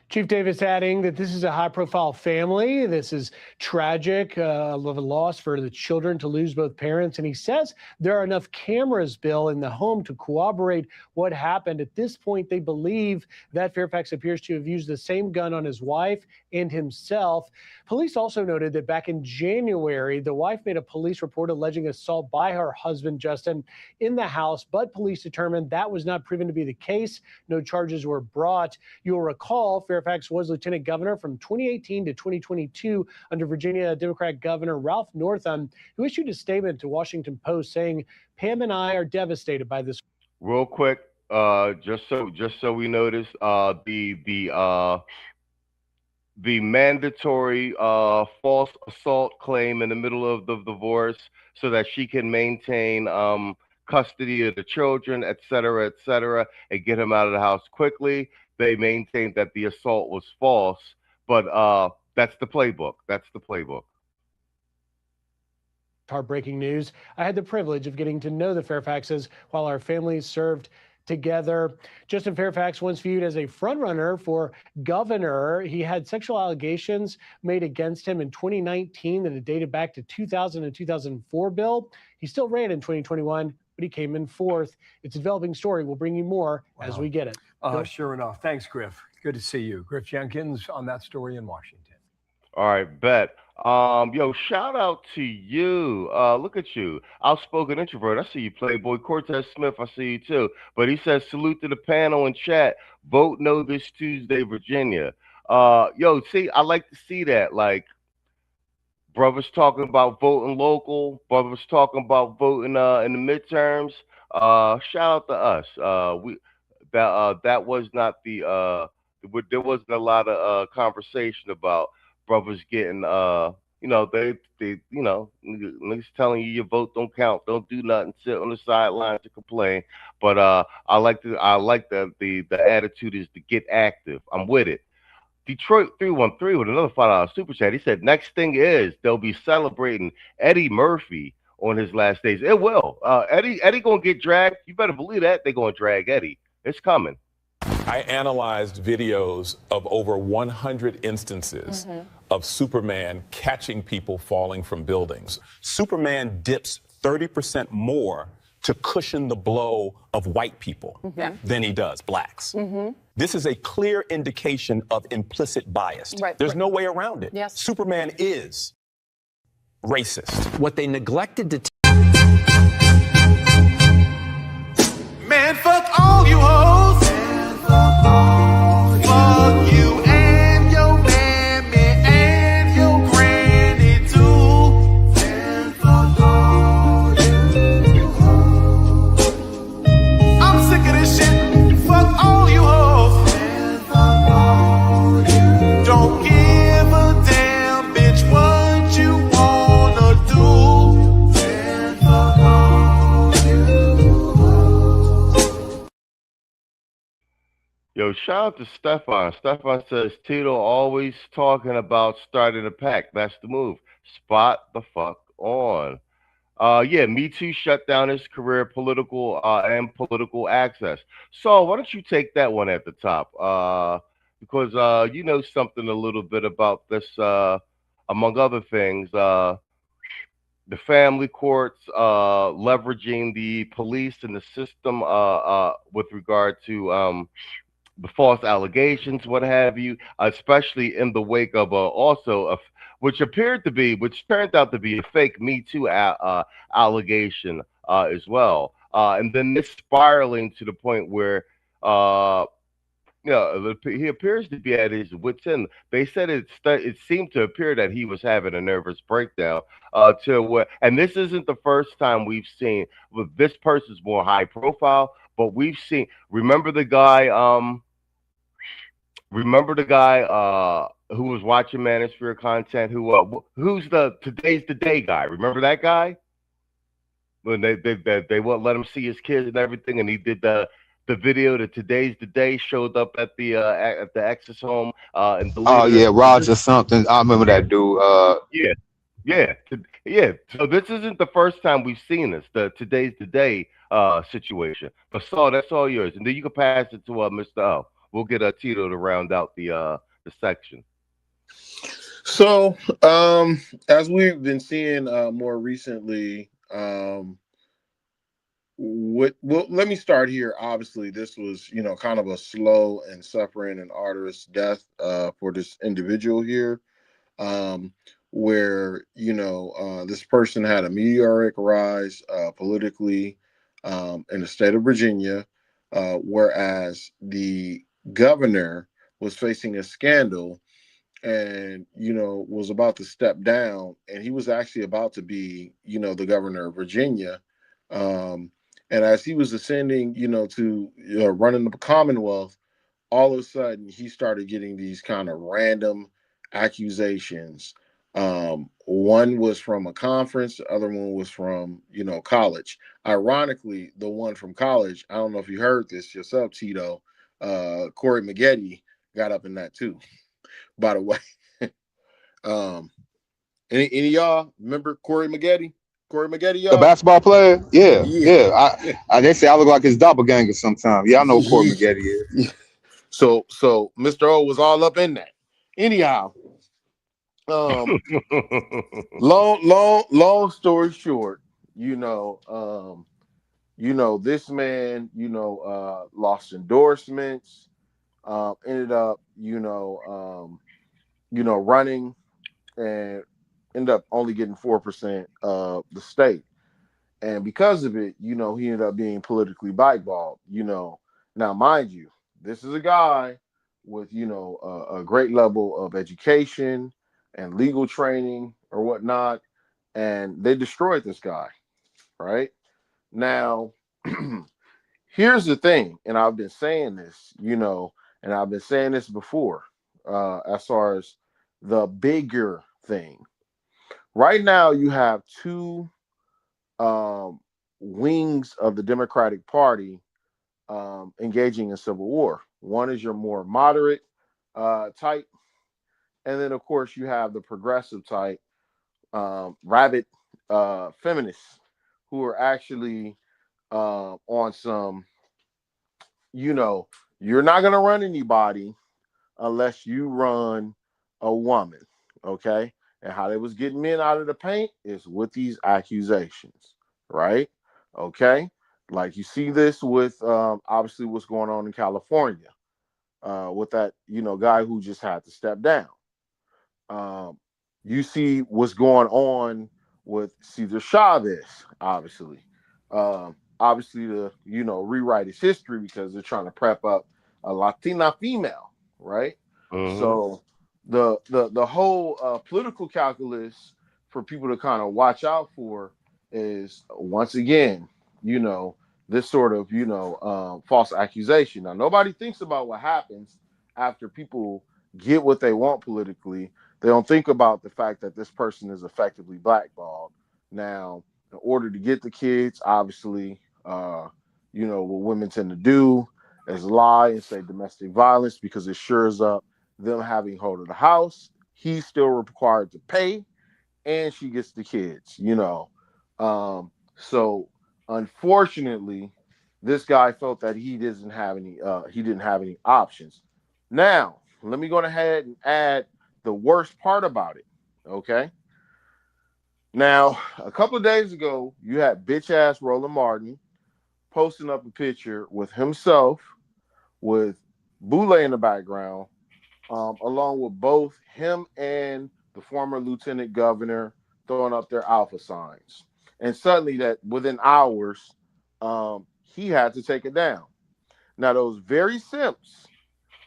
S4: Chief Davis adding that this is a high-profile family. This is tragic, of a loss for the children to lose both parents. And he says there are enough cameras, Bill, in the home to corroborate what happened. At this point, they believe that Fairfax appears to have used the same gun on his wife and himself. Police also noted that back in January, the wife made a police report alleging assault by her husband, Justin, in the house, but police determined that was not proven to be the case. No charges were brought. You'll recall Fairfax was lieutenant governor from 2018 to 2022 under Virginia Democrat Governor Ralph Northam, who issued a statement to Washington Post saying, "Pam and I are devastated by this."
S17: Real quick, just so we notice, the mandatory false assault claim in the middle of the divorce so that she can maintain custody of the children, et cetera, and get him out of the house quickly. They maintained that the assault was false, but that's the playbook. That's the playbook.
S4: Heartbreaking news. I had the privilege of getting to know the Fairfaxes while our families served together. Justin Fairfax, once viewed as a frontrunner for governor, he had sexual allegations made against him in 2019 that had dated back to 2000 and 2004, Bill. He still ran in 2021, but he came in fourth. It's a developing story. We'll bring you more as we get it.
S3: Sure enough. Thanks, Griff. Good to see you. Griff Jenkins on that story in Washington.
S17: All right, bet. Yo, shout out to you. Look at you. Outspoken introvert. I see you, Playboy. Cortez Smith, I see you too. But he says, salute to the panel and chat. Vote no this Tuesday, Virginia. Yo, see, I like to see that. Like, brothers talking about voting local, brothers talking about voting in the midterms. Shout out to us. That was not the there wasn't a lot of conversation about brothers getting they niggas telling you your vote don't count, don't do nothing, sit on the sidelines to complain. But I like the attitude is to get active. I'm with it. Detroit 313 with another $5 super chat. He said next thing is they'll be celebrating Eddie Murphy on his last days. It will. Eddie gonna get dragged. You better believe that they're gonna drag Eddie. It's coming.
S8: I analyzed videos of over 100 instances of Superman catching people falling from buildings. Superman dips 30% more to cushion the blow of white people than he does blacks. This is a clear indication of implicit bias. There's no way around it. Superman is racist.
S9: What they neglected to
S24: Man, fuck all you hoes. Fuck you and your mammy and your granny too. Fuck all you hoes. I'm sick of this shit. Fuck all you hoes. Fuck all you. Don't give a damn, bitch, what you wanna do. Fuck all you hoes.
S17: Yo, shout out to Stefan. Stefan says Tito always talking about starting a pack. That's the move. Spot the fuck on. Yeah, Me Too shut down his career, political and political access. So why don't you take that one at the top? Because you know something a little bit about this, among other things. The family courts leveraging the police and the system with regard to the false allegations, what have you, especially in the wake of which turned out to be a fake Me Too allegation as well. And then this spiraling to the point where he appears to be at his wit's end. They said it seemed to appear that he was having a nervous breakdown and this isn't the first time we've seen, with this person's more high profile, but we've seen, remember the guy who was watching Manosphere content, who's the Today's the Day guy? Remember that guy? When they won't let him see his kids and everything, and he did the video that Today's the Day showed up at the ex's home and
S19: Roger something. I remember that dude.
S17: Yeah, so this isn't the first time we've seen this. The today's the day situation. But Saul, that's all yours, and then you can pass it to Mr. O. We'll get Tito to round out the section.
S18: So, as we've been seeing more recently, let me start here. Obviously, this was, kind of a slow and suffering and arduous death for this individual here, where this person had a meteoric rise politically in the state of Virginia, whereas the governor was facing a scandal and was about to step down, and he was actually about to be the governor of Virginia. And as he was ascending to running the Commonwealth, all of a sudden he started getting these kind of random accusations. One was from a conference, the other one was from college. Ironically, the one from college, I don't know if you heard this yourself, Tito, Corey Maggette got up in that too, by the way. Any of y'all remember Corey Maggette? Corey Maggette, y'all?
S19: The basketball player? Yeah. They say I look like his doppelganger sometimes. Yeah, I know who Corey Maggette is.
S18: So Mr. O was all up in that. Anyhow, long story short, this man, lost endorsements, ended up, running, and ended up only getting 4% of the state. And because of it, he ended up being politically blackballed. Now, mind you, this is a guy with, a great level of education and legal training or whatnot. And they destroyed this guy, right? Now, here's the thing, and I've been saying this, and I've been saying this before, as far as the bigger thing. Right now, you have two wings of the Democratic Party engaging in civil war. One is your more moderate type, and then of course you have the progressive type, rabid feminists who are actually on some, you're not going to run anybody unless you run a woman, okay? And how they was getting men out of the paint is with these accusations, right? Okay. Like you see this with obviously what's going on in California with that, guy who just had to step down. You see what's going on with Cesar Chavez, obviously. Obviously to, rewrite his history because they're trying to prep up a Latina female, right? Mm-hmm. So the whole political calculus for people to kind of watch out for is, once again, this sort of, false accusation. Now, nobody thinks about what happens after people get what they want politically. They don't think about the fact that this person is effectively blackballed. Now, in order to get the kids, obviously, what women tend to do is lie and say domestic violence because it shores up them having hold of the house. He's still required to pay, and she gets the kids, So unfortunately, this guy felt that he didn't have any options. Now, let me go ahead and add the worst part about it. Okay. Now, a couple of days ago, you had bitch ass Roland Martin posting up a picture with himself, with Boule in the background, along with both him and the former lieutenant governor throwing up their alpha signs. And suddenly that within hours, he had to take it down. Now, those very simps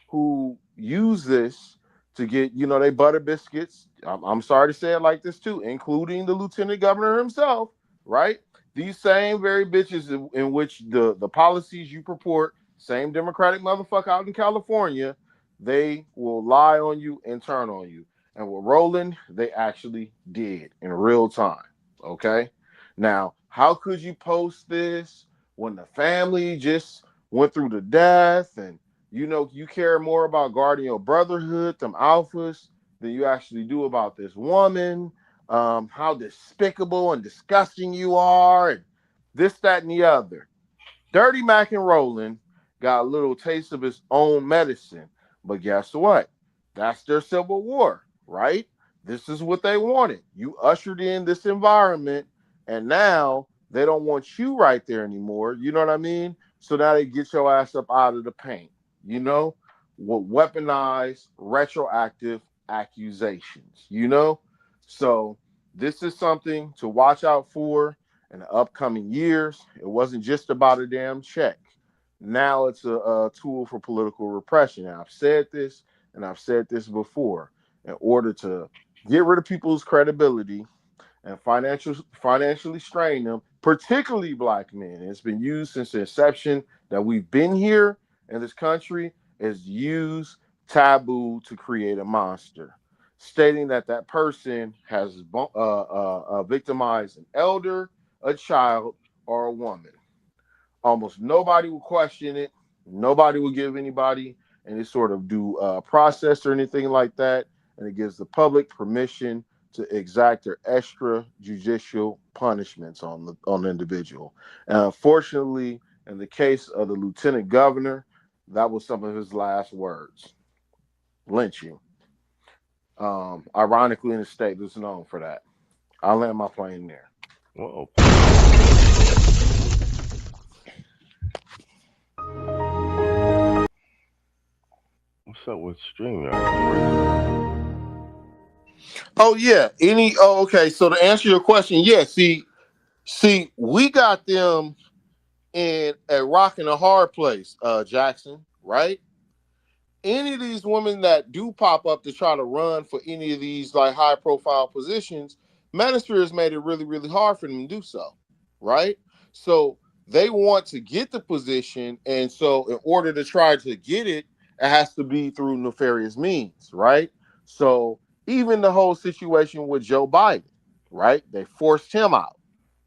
S18: who use this to get, they butter biscuits, I'm sorry to say it like this too, including the lieutenant governor himself, right? These same very bitches in which the policies you purport, same Democratic motherfucker out in California, they will lie on you and turn on you. And with Roland, they actually did in real time, okay? Now, how could you post this when the family just went through the death and, you care more about guarding your brotherhood, them alphas, than you actually do about this woman? how despicable and disgusting you are, and this, that, and the other. Dirty Mac and Roland got a little taste of his own medicine. But guess what? That's their civil war, right? This is what they wanted. You ushered in this environment, and now they don't want you right there anymore. You know what I mean? So now they get your ass up out of the paint, you know? Weaponized, retroactive accusations, you know? So this is something to watch out for in the upcoming years. It wasn't just about a damn check. Now it's a tool for political repression. And I've said this, and I've said this before. In order to get rid of people's credibility and financially strain them, particularly black men, it's been used since the inception that we've been here in this country, is use taboo to create a monster, stating that that person has victimized an elder, a child, or a woman. Almost nobody will question it. Nobody will give anybody any sort of due process or anything like that. And it gives the public permission to exact their extrajudicial punishments on the individual. And unfortunately, in the case of the lieutenant governor, that was some of his last words. Lynching. Ironically, in the state that's known for that. I'll land my plane there.
S17: Whoa. What's up with StreamYard?
S18: Oh yeah. Okay. So to answer your question, yeah. See, we got them in a rock and a hard place, Jackson. Right? Any of these women that do pop up to try to run for any of these like high profile positions, Manosphere has made it really, really hard for them to do so. Right? So they want to get the position, and so in order to try to get it, it has to be through nefarious means, right? So even the whole situation with Joe Biden, right? They forced him out.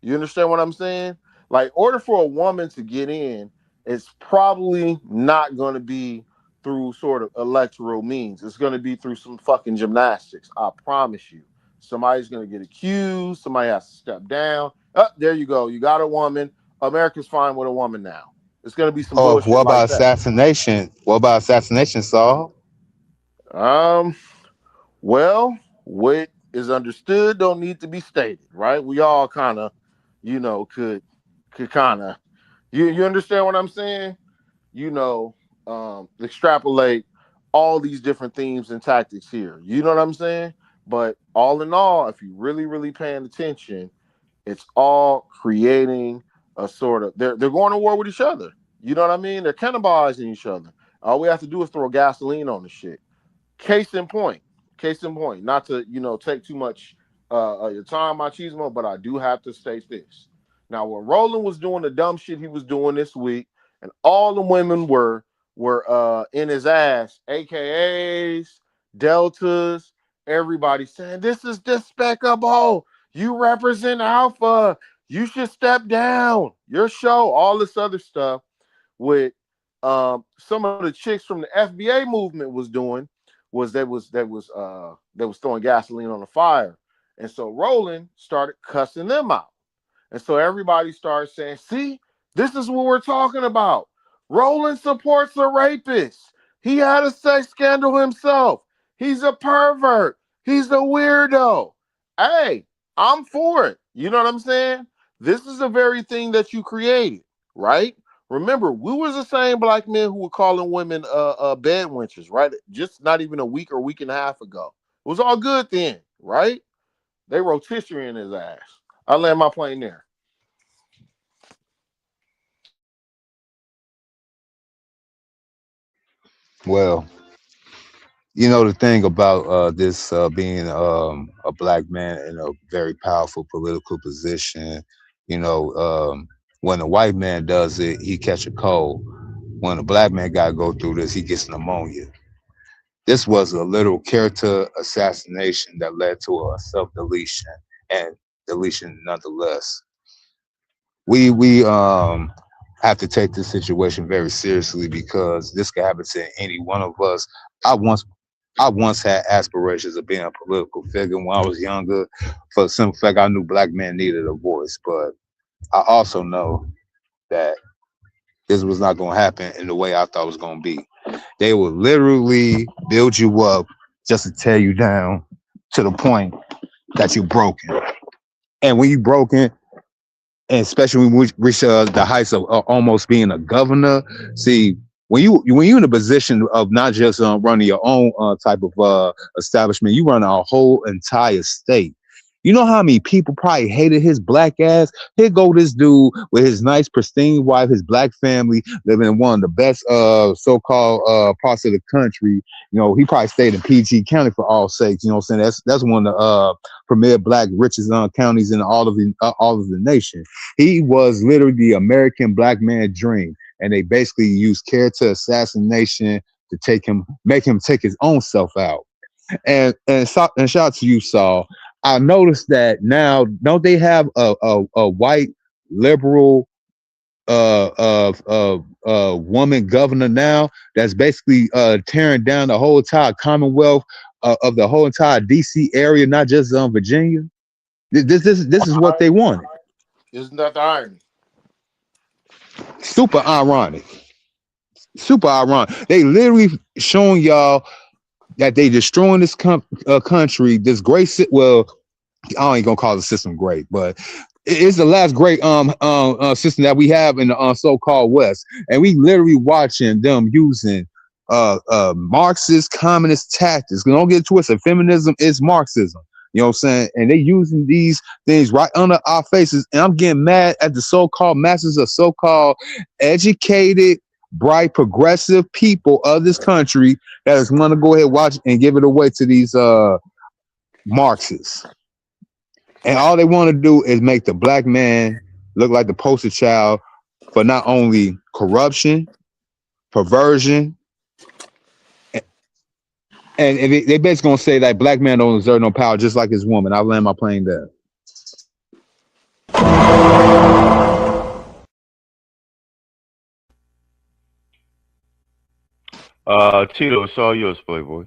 S18: You understand what I'm saying? Like, in order for a woman to get in, it's probably not going to be through sort of electoral means. It's going to be through some fucking gymnastics. I promise you. Somebody's going to get accused. Somebody has to step down. Oh, there you go. You got a woman. America's fine with a woman now. It's going to be some bullshit
S19: what about
S18: like that.
S19: assassination? What about assassination, Saul?
S18: Well, what is understood don't need to be stated, right? We all kind of, you know, could kind of, you understand what I'm saying? You know, extrapolate all these different themes and tactics here. You know what I'm saying? But all in all, if you really, really paying attention, it's all creating a sort of, they're going to war with each other. You know what I mean? They're cannibalizing each other. All we have to do is throw gasoline on the shit. Case in point. Not to, you know, take too much your time, Machismo, but I do have to state this. Now, when Roland was doing the dumb shit he was doing this week, and all the women were in his ass, AKAs, Deltas, everybody saying, this is despicable. You represent Alpha. You should step down. Your show, all this other stuff with some of the chicks from the FBA movement was doing was that was throwing gasoline on the fire. And so Roland started cussing them out. And so everybody started saying, see, this is what we're talking about. Roland supports a rapist. He had a sex scandal himself. He's a pervert. He's a weirdo. Hey, I'm for it. You know what I'm saying? This is the very thing that you created, right? Remember, we was the same black men who were calling women bed wenches, right? Just not even a week or week and a half ago. It was all good then, right? They rotisserie in his ass. I land my plane there.
S19: Well, you know, the thing about this being a black man in a very powerful political position, you know, when a white man does it, he catch a cold. When a black man got to go through this, he gets pneumonia. This was a literal character assassination that led to a self-deletion and deletion nonetheless. We have to take this situation very seriously because this could happen to any one of us. I once I once had aspirations of being a political figure when I was younger. For the simple fact, I knew black men needed a voice, but I also know that this was not going to happen in the way I thought it was going to be. They will literally build you up just to tear you down to the point that you're broken. And when you're broken, and especially when we reach the heights of almost being a governor, see, when you're in a position of not just running your own type of establishment, you run a whole entire state. You know how many people probably hated his black ass? Here go this dude with his nice, pristine wife, his black family, living in one of the best so-called parts of the country. You know, he probably stayed in PG County for all sakes. You know what I'm saying? That's one of the premier black richest counties in all of the nation. He was literally the American black man dream, and they basically used character assassination to make him take his own self out. And shout out to you, Saul. I noticed that now, don't they have a white liberal woman governor now that's basically tearing down the whole entire Commonwealth of the whole entire DC area, not just Virginia? This is what they wanted.
S18: Isn't that the irony?
S19: Super ironic. Super ironic. They literally showing y'all that they destroying this country, this great well, I ain't gonna call the system great, but it's the last great system that we have in the so-called West, and we literally watching them using Marxist communist tactics. Don't get twisted. Feminism is Marxism. You know what I'm saying? And they using these things right under our faces, and I'm getting mad at the so-called masses of so-called educated, bright, progressive people of this country that just want to go ahead, watch, and give it away to these Marxists. And all they want to do is make the black man look like the poster child for not only corruption, perversion, and they basically gonna say that black man don't deserve no power, just like his woman. I'll land my plane there.
S17: Tito, it's all yours, Playboy.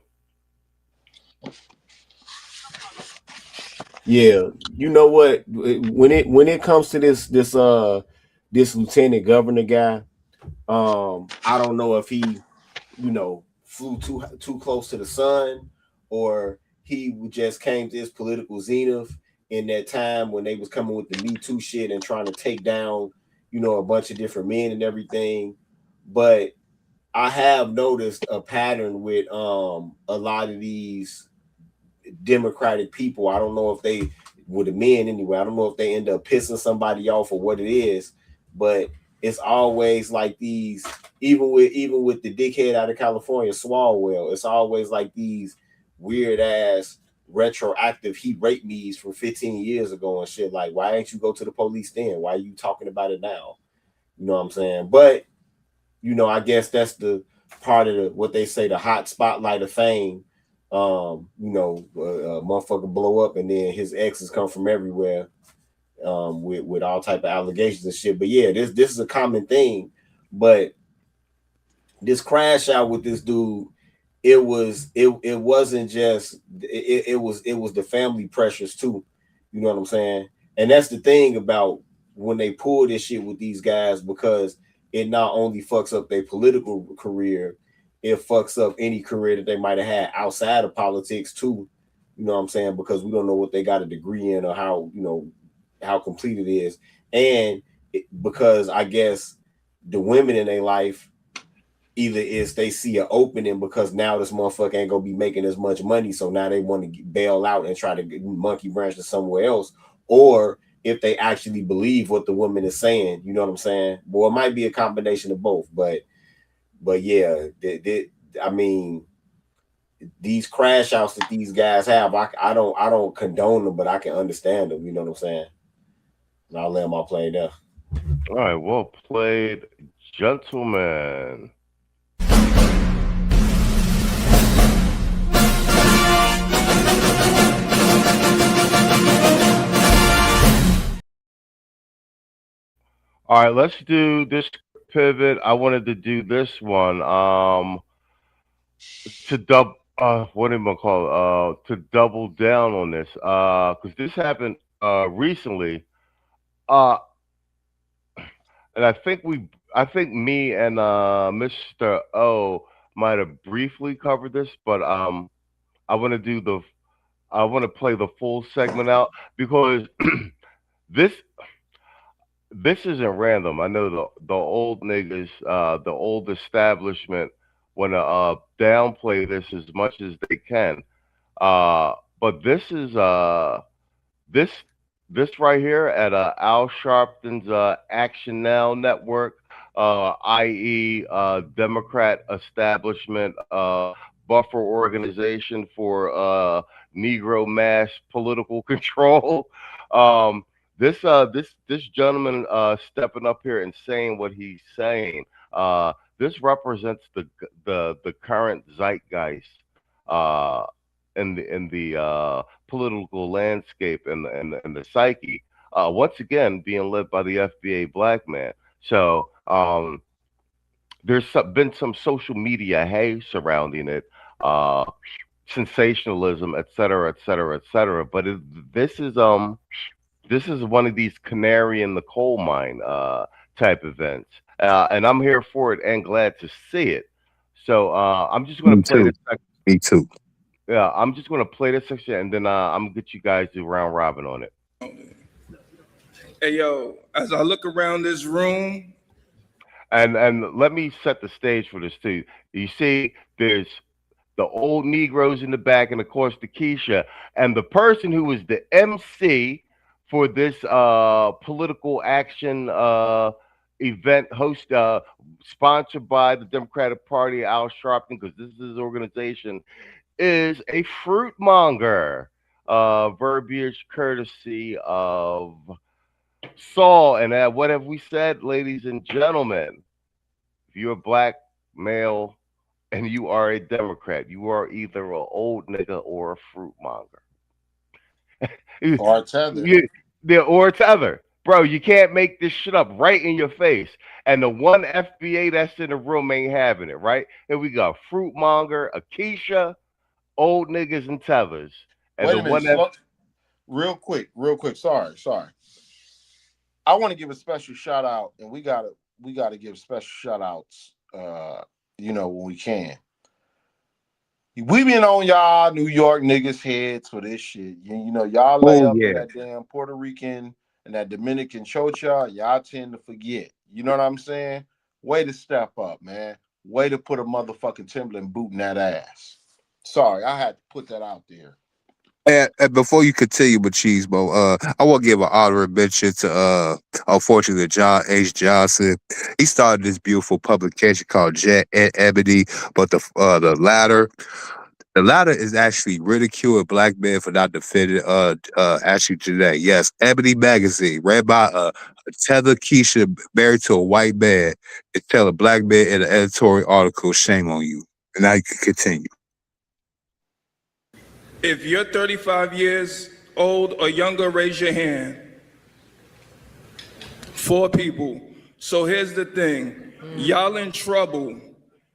S20: Yeah, you know what? When it comes to this lieutenant governor guy, I don't know if he, flew too close to the sun, or he just came to his political zenith in that time when they was coming with the Me Too shit and trying to take down, a bunch of different men and everything. But I have noticed a pattern with a lot of these Democratic people. I don't know if they, with the men anyway, I don't know if they end up pissing somebody off or what it is, but it's always like these, even with the dickhead out of California, Swalwell, it's always like these weird ass retroactive he raped me's from 15 years ago and shit. Like, why ain't you go to the police then? Why are you talking about it now? You know what I'm saying? But I guess that's the part of what they say, the hot spotlight of fame. Motherfucker blow up and then his exes come from everywhere with all type of allegations and shit. But yeah, this is a common thing. But this crash out with this dude, it wasn't just it was the family pressures too. You know what I'm saying? And that's the thing about when they pull this shit with these guys, because it not only fucks up their political career, it fucks up any career that they might have had outside of politics too. You know what I'm saying? Because we don't know what they got a degree in or how complete it is. And because I guess the women in their life, either is they see an opening because now this motherfucker ain't gonna be making as much money, so now they want to bail out and try to monkey branch to somewhere else, or if they actually believe what the woman is saying. You know what I'm saying? Well, it might be a combination of both, but yeah, I mean, these crash outs that these guys have, I don't condone them, but I can understand them. You know what I'm saying? And I'll let my play there.
S17: All right, well played, gentlemen. All right, let's do this pivot. I wanted to do this one to what am I call to double down on this because this happened recently, and I think me and Mr. O might have briefly covered this, but I want to play the full segment out because this isn't random. I know the old niggas, the old establishment want to downplay this as much as they can. But this is this right here at Al Sharpton's Action Now network, i.e. Democrat establishment, buffer organization for Negro mass political control. This gentleman stepping up here and saying what he's saying. This represents the current zeitgeist in the political landscape and the psyche. Once again, being led by the FBA black man. So there's been some social media haze surrounding it, sensationalism, et cetera, et cetera, et cetera. But this is one of these canary in the coal mine type events. And I'm here for it and glad to see it. So I'm just going to play this section.
S19: Me too.
S17: Yeah, I'm just going to play this section and then I'm going to get you guys to round robin on it.
S9: Hey, yo, as I look around this room.
S17: And let me set the stage for this too. You see, there's the old Negroes in the back and, of course, the Keisha. And the person who was the MC for this political action event host sponsored by the Democratic Party, Al Sharpton, because this is his organization, is a fruit monger. Verbiage courtesy of Saul. And what have we said, ladies and gentlemen? If you're a black male and you are a Democrat, you are either an old nigga or a fruit monger.
S18: Or tether.
S17: Or tether. Bro, you can't make this shit up right in your face. And the one FBA that's in the room ain't having it, right? Here we go. Fruit monger, Akeisha, old niggas and tethers. And
S18: Wait a minute. Real quick. Sorry. I want to give a special shout out, and we gotta give special shout outs when we can. We been on y'all New York niggas heads for this shit. Y'all lay up in that damn Puerto Rican and that Dominican chocha, y'all tend to forget. You know what I'm saying? Way to step up, man. Way to put a motherfucking Timberland boot in that ass. Sorry, I had to put that out there.
S19: And before you continue, Machismo, I want to give an honorable mention to, unfortunately, John H. Johnson. He started this beautiful publication called Jet and Ebony, but the latter is actually ridiculing black men for not defending Ashlee Jenae. Yes, Ebony magazine, read by a tether Keisha married to a white man, is telling black men in an editorial article, shame on you. And now you can continue.
S9: If you're 35 years old or younger, raise your hand. 4 people. So here's the thing. Y'all in trouble.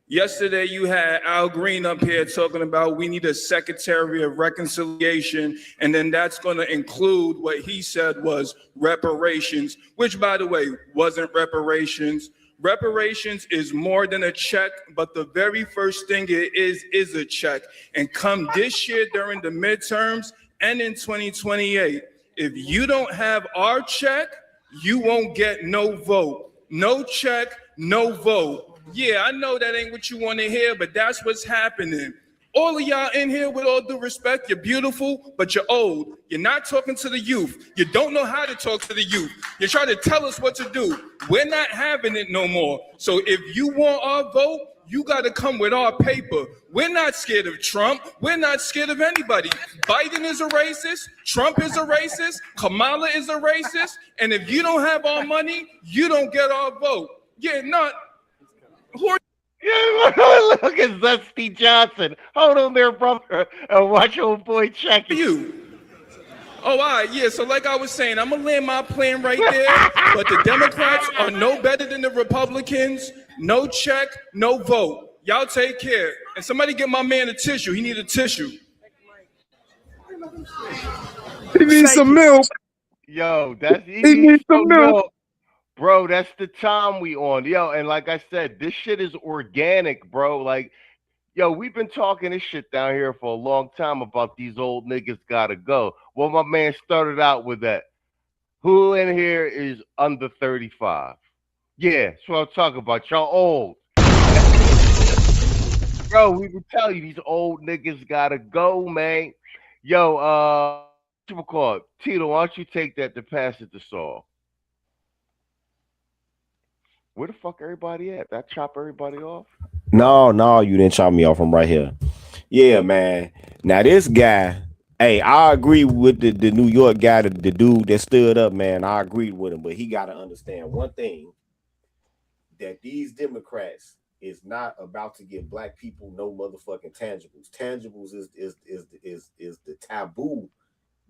S9: Yesterday, you had Al Green up here talking about we need a Secretary of Reconciliation, and then that's going to include what he said was reparations, which, by the way, wasn't reparations. Reparations is more than a check, but the very first thing it is a check. And come this year during the midterms and in 2028, if you don't have our check, you won't get no vote. No check, no vote. Yeah, I know that ain't what you want to hear, but that's what's happening. All of y'all in here, with all due respect, you're beautiful, but you're old. You're not talking to the youth. You don't know how to talk to the youth. You're trying to tell us what to do. We're not having it no more. So if you want our vote, you got to come with our paper. We're not scared of Trump. We're not scared of anybody. Biden is a racist. Trump is a racist. Kamala is a racist. And if you don't have our money, you don't get our vote. Yeah, not. Who are
S17: Look at Zesty Johnson. Hold on there, brother. Watch old boy check
S9: you. Oh, all right, yeah. So like I was saying, I'm going to land my plane right there. But the Democrats are no better than the Republicans. No check, no vote. Y'all take care. And somebody get my man a tissue. He need a tissue.
S19: He needs some milk.
S17: Yo, he
S19: He
S17: needs
S19: needs some milk.
S17: Bro, that's the time we on. Yo, and like I said, this shit is organic, bro. Like, yo, we've been talking this shit down here for a long time about these old niggas gotta go. Well, my man started out with that. Who in here is under 35? Yeah, that's what I'm talking about. Y'all old. Bro, we been telling you these old niggas gotta go, man. Yo, what you call it? Tito, why don't you take that to pass it to Saul? Where the fuck everybody at? That chop everybody off?
S20: No, you didn't chop me off. I'm right here. Yeah, man. Now this guy, hey, I agree with the New York guy, the dude that stood up, man. I agreed with him, but he got to understand one thing, that these Democrats is not about to give black people no motherfucking tangibles. Tangibles is the taboo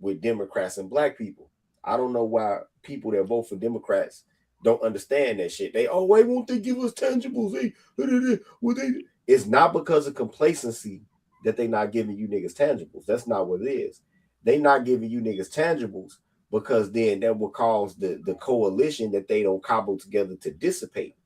S20: with Democrats and black people. I don't know why people that vote for Democrats don't understand that shit. Why won't they give us tangibles? It's not because of complacency that they not giving you niggas tangibles. That's not what it is. They not giving you niggas tangibles because then that will cause the coalition that they don't cobble together to dissipate.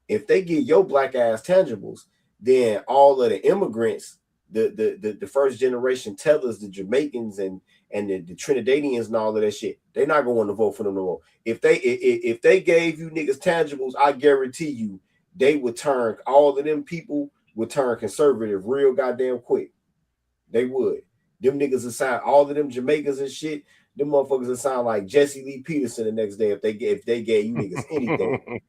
S20: If they get your black ass tangibles, then all of the immigrants, the first generation tellers, the Jamaicans and the Trinidadians and all of that shit, they're not going to vote for them no more. If they gave you niggas tangibles, I guarantee you they would turn, all of them people would turn conservative real goddamn quick. They would. Them niggas would sound, all of them Jamaicans and shit, them motherfuckers would sound like Jesse Lee Peterson the next day if they gave you niggas anything.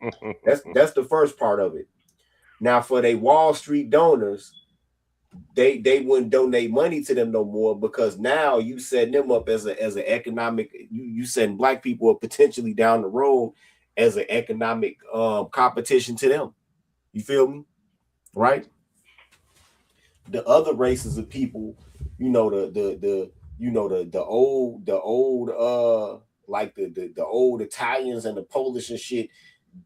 S20: That's the first part of it. Now for they Wall Street donors, they wouldn't donate money to them no more because now you setting them up as an economic, you setting black people up potentially down the road as an economic competition to them. You feel me? Right? The other races of people, you know, the old like the old Italians and the Polish and shit,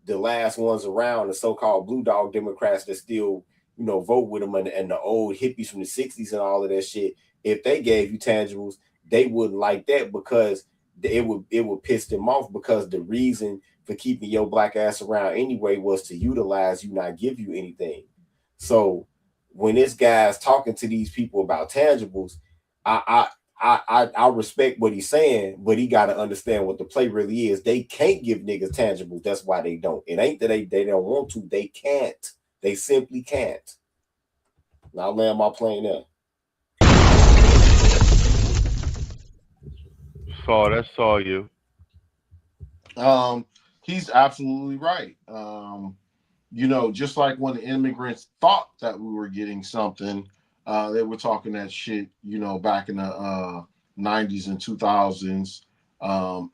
S20: the last ones around, the so-called blue dog Democrats that still, you know, vote with them, and the old hippies from the 60s and all of that shit, if they gave you tangibles, they wouldn't like that because it would piss them off, because the reason for keeping your black ass around anyway was to utilize you, not give you anything. So when this guy's talking to these people about tangibles, I respect what he's saying, but he got to understand what the play really is. They can't give niggas tangibles. That's why they don't. It ain't that they don't want to. They can't. They simply can't. Now I'll land my plane there.
S17: Saul, that's all you.
S18: He's absolutely right. You know, just like when the immigrants thought that we were getting something, they were talking that shit, you know, back in the 90s and 2000s.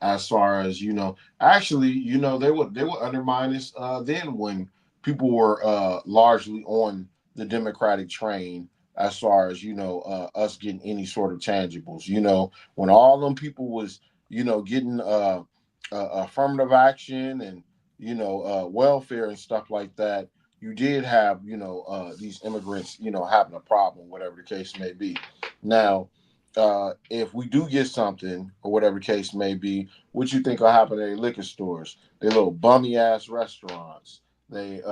S18: As far as, you know, actually, you know, they would undermine us then when people were largely on the Democratic train, as far as, you know, us getting any sort of tangibles. You know, when all them people was, you know, getting affirmative action and, you know, welfare and stuff like that, you did have, you know, these immigrants, you know, having a problem, whatever the case may be. Now, if we do get something, or whatever the case may be, what you think will happen at liquor stores? They little bummy ass restaurants, they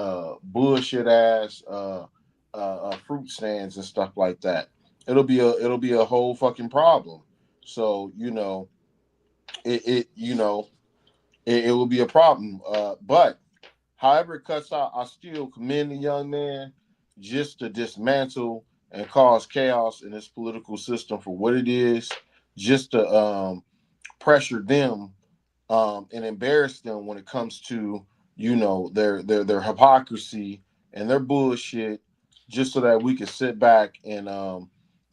S18: bullshit ass fruit stands and stuff like that. It'll be a whole fucking problem. So, you know, it will be a problem. But however it cuts out, I still commend the young man just to dismantle and cause chaos in this political system for what it is, just to pressure them and embarrass them when it comes to, you know, their hypocrisy and their bullshit, just so that we can sit back and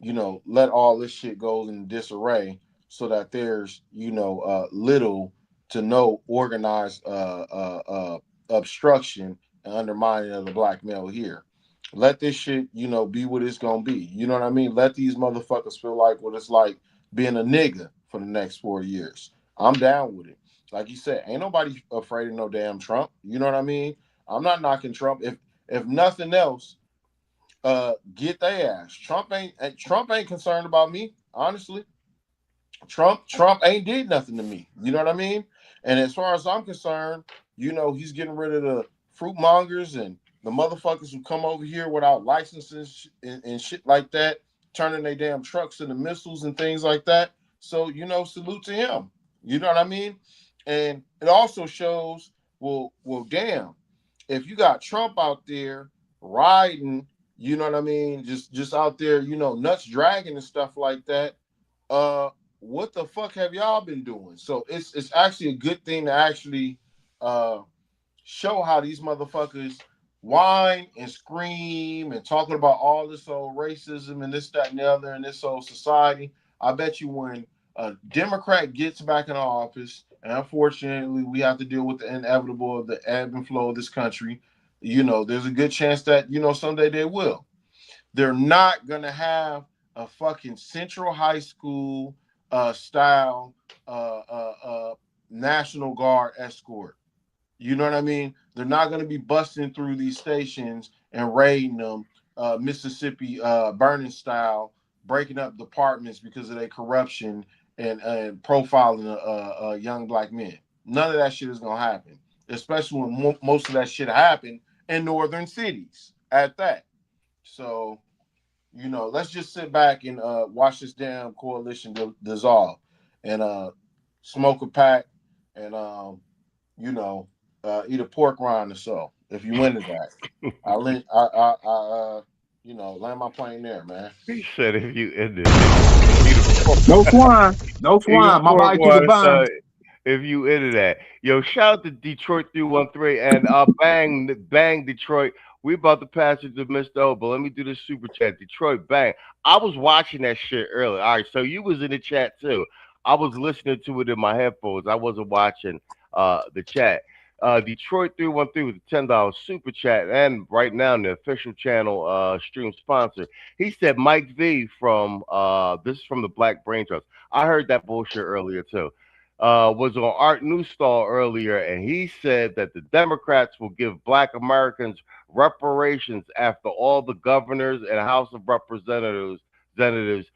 S18: you know, let all this shit go in disarray, so that there's, you know, little to no organized obstruction and undermining of the black male here. Let this shit, you know, be what it's gonna be. You know what I mean? Let these motherfuckers feel like what it's like being a nigga for the next 4 years. I'm down with it. Like you said, ain't nobody afraid of no damn Trump. You know what I mean? I'm not knocking Trump. If nothing else, get their ass. Trump ain't concerned about me, honestly. Trump ain't did nothing to me. You know what I mean? And as far as I'm concerned, you know, he's getting rid of the fruit mongers and the motherfuckers who come over here without licenses and shit like that, turning their damn trucks into missiles and things like that. So, you know, salute to him. You know what I mean? And it also shows, well, damn, if you got Trump out there riding, you know what I mean, just out there, you know, nuts dragging and stuff like that, what the fuck have y'all been doing? So it's actually a good thing to actually show how these motherfuckers whine and scream and talking about all this old racism and this, that, and the other in this old society. I bet you when a Democrat gets back in office, and unfortunately we have to deal with the inevitable of the ebb and flow of this country, you know, there's a good chance that, you know, someday they will. They're not gonna have a fucking Central High School style National Guard escort. You know what I mean? They're not going to be busting through these stations and raiding them, Mississippi burning style, breaking up departments because of their corruption and profiling young black men. None of that shit is going to happen, especially when most of that shit happened in northern cities at that. So, you know, let's just sit back and watch this damn coalition dissolve and smoke a pack and, you know, eat a pork rind or so. If you win it that, I you know, land my plane there, man.
S17: He said if you end it.
S19: No swine. No swine. My body keep it buying.
S17: If you into that. Yo, shout out to Detroit 313 and bang Detroit. We about to pass it to Mr. O, but let me do this super chat. Detroit, bang. I was watching that shit earlier. All right, so you was in the chat too. I was listening to it in my headphones. I wasn't watching the chat. Detroit 313 with a $10 super chat, and right now the official channel stream sponsor. He said Mike V from this is from the Black Brain Trust. I heard that bullshit earlier too. Was on Art Newstall earlier, and he said that the Democrats will give Black Americans reparations after all the governors and House of Representatives vetoed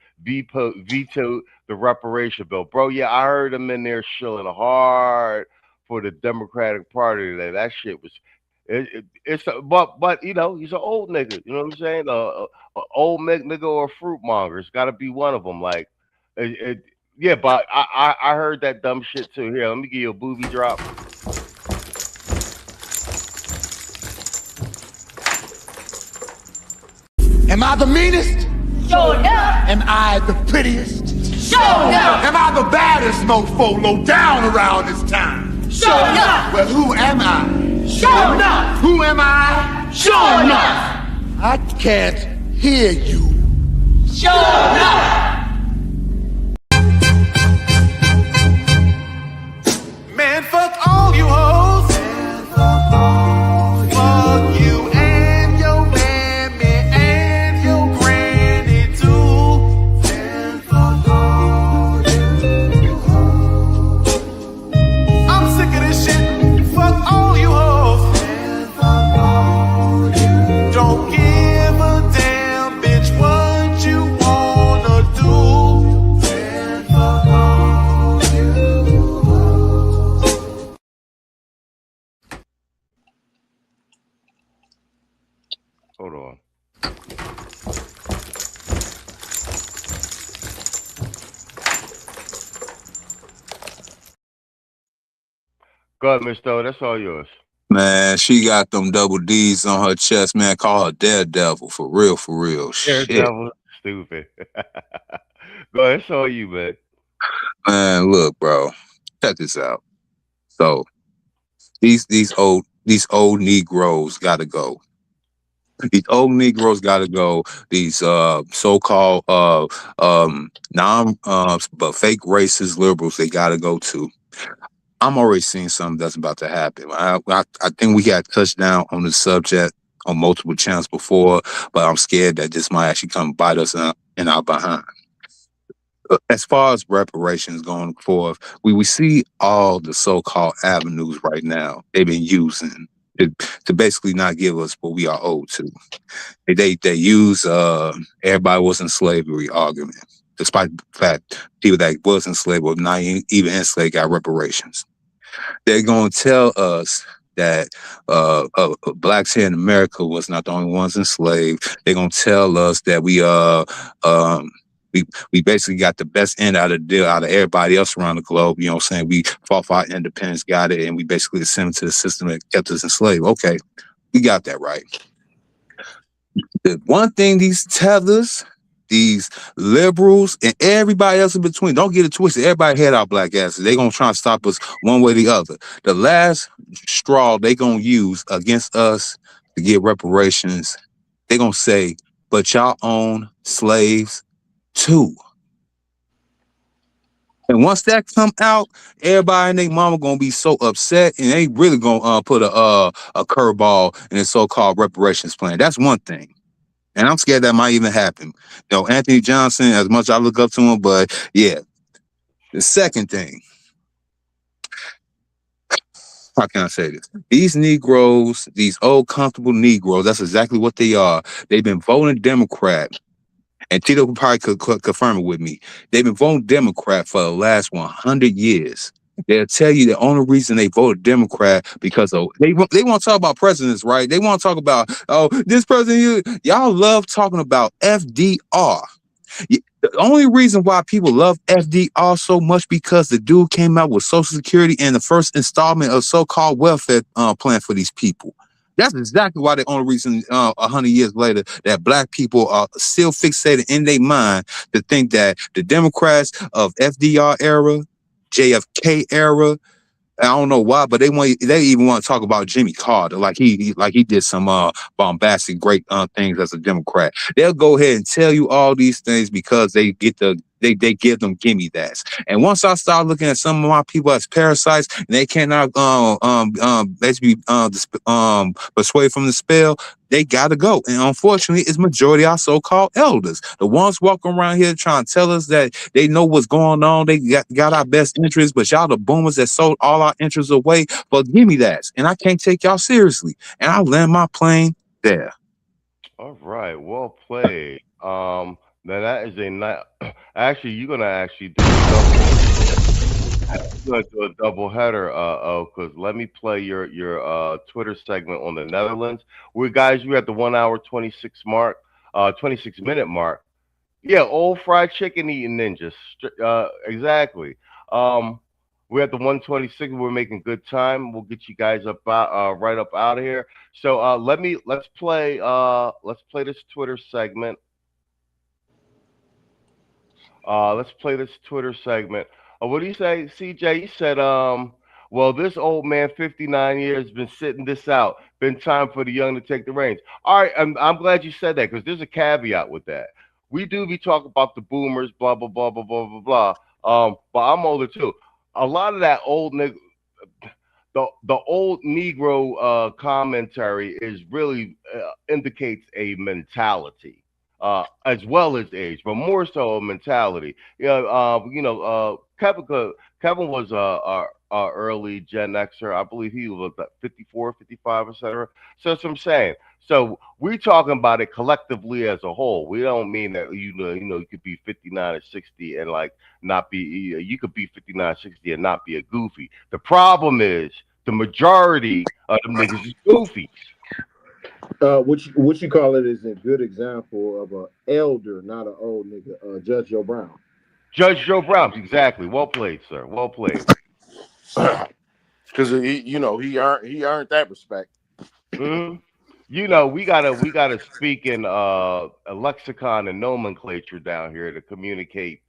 S17: the reparation bill. Bro, yeah, I heard him in there shilling hard for the Democratic Party today. That shit was but you know, he's an old nigga. You know what I'm saying? A old nigga or a fruit monger. It's got to be one of them. Like, yeah, but I heard that dumb shit too. Here, let me give you a booby drop.
S6: Am I the meanest?
S10: Sure enough.
S6: Am I the prettiest?
S10: Sure enough.
S6: Am I the baddest mofo low down around this time?
S10: Sure enough.
S6: Well, who am I?
S10: Sure enough.
S6: Who am I?
S10: Sure enough.
S6: I can't hear you.
S10: Sure enough.
S6: Man, fuck all you hoes. Fuck you and your mammy and your granny too. Fuck all you hoes. I'm sick of this shit. Fuck all you hoes. Don't give a damn, bitch, what you wanna do. Fuck all you hoes.
S17: Hold on. Go ahead, Mr. O. That's all yours.
S19: Man, she got them double D's on her chest, man. Call her Daredevil, for real. Shit.
S17: Daredevil, stupid. Go ahead, it's all you, man.
S19: Man, look, bro. Check this out. So these old Negroes gotta go. These old Negroes gotta go. These so-called but fake racist liberals, they gotta go too. I'm already seeing something that's about to happen. I think we got touched down on the subject on multiple channels before, but I'm scared that this might actually come bite us in our behind. As far as reparations going forth, we see all the so-called avenues right now they've been using to basically not give us what we are owed to. They use everybody was in slavery argument, despite the fact people that was enslaved or not even enslaved got reparations. They're going to tell us that blacks here in America was not the only ones enslaved. They're going to tell us that we basically got the best end out of the deal out of everybody else around the globe. You know what I'm saying? We fought for our independence, got it, and we basically ascended to the system that kept us enslaved. Okay, we got that right. The one thing these tethers, these liberals, and everybody else in between, don't get it twisted. Everybody had our black asses. They gonna try to stop us one way or the other. The last straw they gonna use against us to get reparations, they gonna say, but y'all own slaves too. And once that come out, everybody and their mama gonna be so upset, and they really gonna put a curveball in the so-called reparations plan. That's one thing. And I'm scared that might even happen. You know, Anthony Johnson, as much as I look up to him, but yeah. The second thing, how can I say this? These Negroes, these old comfortable Negroes, that's exactly what they are. They've been voting Democrat. And Tito probably could confirm it with me. They've been voting Democrat for the last 100 years. They'll tell you the only reason they voted Democrat because of they want to talk about presidents, right? They want to talk about, oh, this president. Y'all love talking about FDR. The only reason why people love FDR so much because the dude came out with Social Security and the first installment of so-called welfare plan for these people. That's exactly why the only reason 100 years later that black people are still fixated in their mind to think that the Democrats of FDR era, JFK era, I don't know why, but they even want to talk about Jimmy Carter like he did some bombastic great things as a Democrat. They'll go ahead and tell you all these things because they get they give them gimme that's. And once I start looking at some of my people as parasites and they cannot basically persuade from the spell, they gotta go. And unfortunately, it's majority of our so-called elders. The ones walking around here trying to tell us that they know what's going on, they got our best interests, but y'all the boomers that sold all our interests away for gimme that's. And I can't take y'all seriously. And I land my plane there.
S17: All right, well played. Now that is a nice. Actually, you're gonna actually do a double header. Because let me play your Twitter segment on the Netherlands. We're at the 1 hour 26 minute mark. Yeah, old fried chicken eating ninjas. Exactly. We're at the 126. We're making good time. We'll get you guys up right up out of here. So let's play this Twitter segment. Let's play this Twitter segment. What do you say, CJ? You said, well, this old man, 59 years, been sitting this out. Been time for the young to take the reins. All right, I'm glad you said that because there's a caveat with that. We do be talking about the boomers, blah, blah, blah, blah, blah, blah, blah. But I'm older too. A lot of that old nigga, the old Negro commentary is really indicates a mentality. As well as age, but more so a mentality. Kevin was a early Gen Xer. I believe he was 54, 55, etc. So that's what I'm saying. So we're talking about it collectively as a whole. We don't mean that you could be 59 or 60 and like not be. You could be 59, 60 and not be a goofy. The problem is the majority of them niggas is goofies.
S18: What you call it is a good example of an elder, not an old nigga. Judge Joe Brown.
S17: Judge Joe Brown, exactly. Well played, sir. Well played.
S18: Because he earned that respect.
S17: Mm-hmm. We gotta speak in a lexicon and nomenclature down here to communicate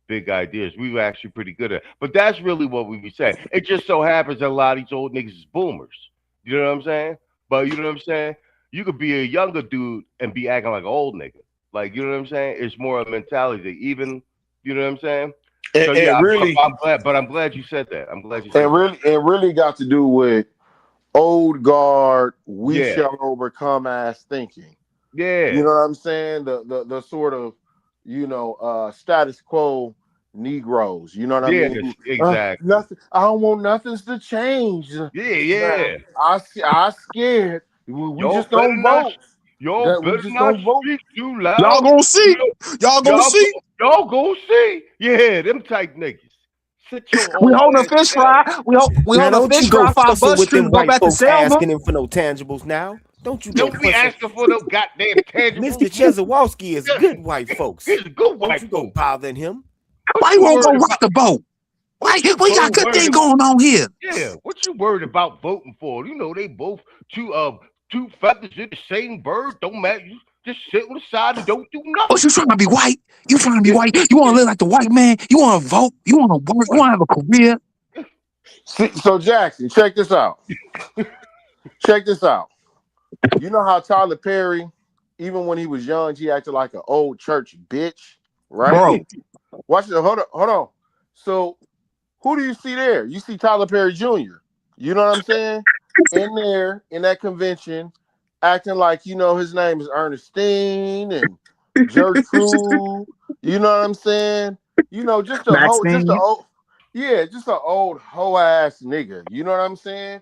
S17: big ideas. We were actually pretty good at it. But that's really what we be saying. It just so happens that a lot of these old niggas is boomers. You know what I'm saying? But you know what I'm saying? You could be a younger dude and be acting like an old nigga. Like, you know what I'm saying? It's more a mentality. Even, you know what I'm saying? So yeah, I'm glad you said that. I'm glad you said that.
S18: It really got to do with old guard, we shall overcome ass thinking.
S17: Yeah.
S18: You know what I'm saying? The sort of, status quo Negroes. You know what I
S17: Yeah,
S18: mean?
S17: exactly.
S18: Nothing. I don't want nothing's to change.
S17: Yeah.
S18: I scared. We
S17: Y'all
S18: just don't
S17: better not.
S18: vote.
S17: Y'all
S18: We
S17: better
S18: just
S17: not
S18: don't vote.
S17: speak too loud.
S19: Y'all gonna see. Y'all gonna see.
S17: Y'all gonna see. Yeah, them type niggas. Sit your
S19: We
S17: old
S19: holding a
S17: ass
S19: fish
S17: down.
S19: fry. We
S20: Now
S19: hold a
S20: don't
S19: fish
S20: you go
S19: fry for our
S20: fussing
S19: bus
S20: with
S19: trip
S20: them
S19: to go
S20: white
S19: back to
S20: folks
S19: Selma.
S20: asking him for no tangibles now. Don't you go
S17: Don't be
S20: fussing.
S17: asking for no goddamn tangibles.
S20: Mr. Chezowalski is good white folks.
S17: He's a good
S20: Don't
S17: white
S20: you go
S17: folks.
S20: bothering him.
S19: Why you won't go rock the boat? Why we got good thing going on here?
S17: Yeah, what you worried about voting for? You know they both two feathers in the same bird. Don't matter. You just sit on the side and don't do nothing.
S19: Oh, you trying to be white? You trying to be white? You want to live like the white man? You want to vote? You want to work? You want to have a career?
S18: So Jackson, check this out. Check this out. You know how Tyler Perry, even when he was young, he acted like an old church bitch, right?
S19: Bro.
S18: Watch it. Hold on. So who do you see there? You see Tyler Perry Jr. You know what I'm saying? In there, in that convention, acting like, you know, his name is Ernestine and Gertrude. You know what I'm saying? You know, just an old hoe ass nigga. You know what I'm saying?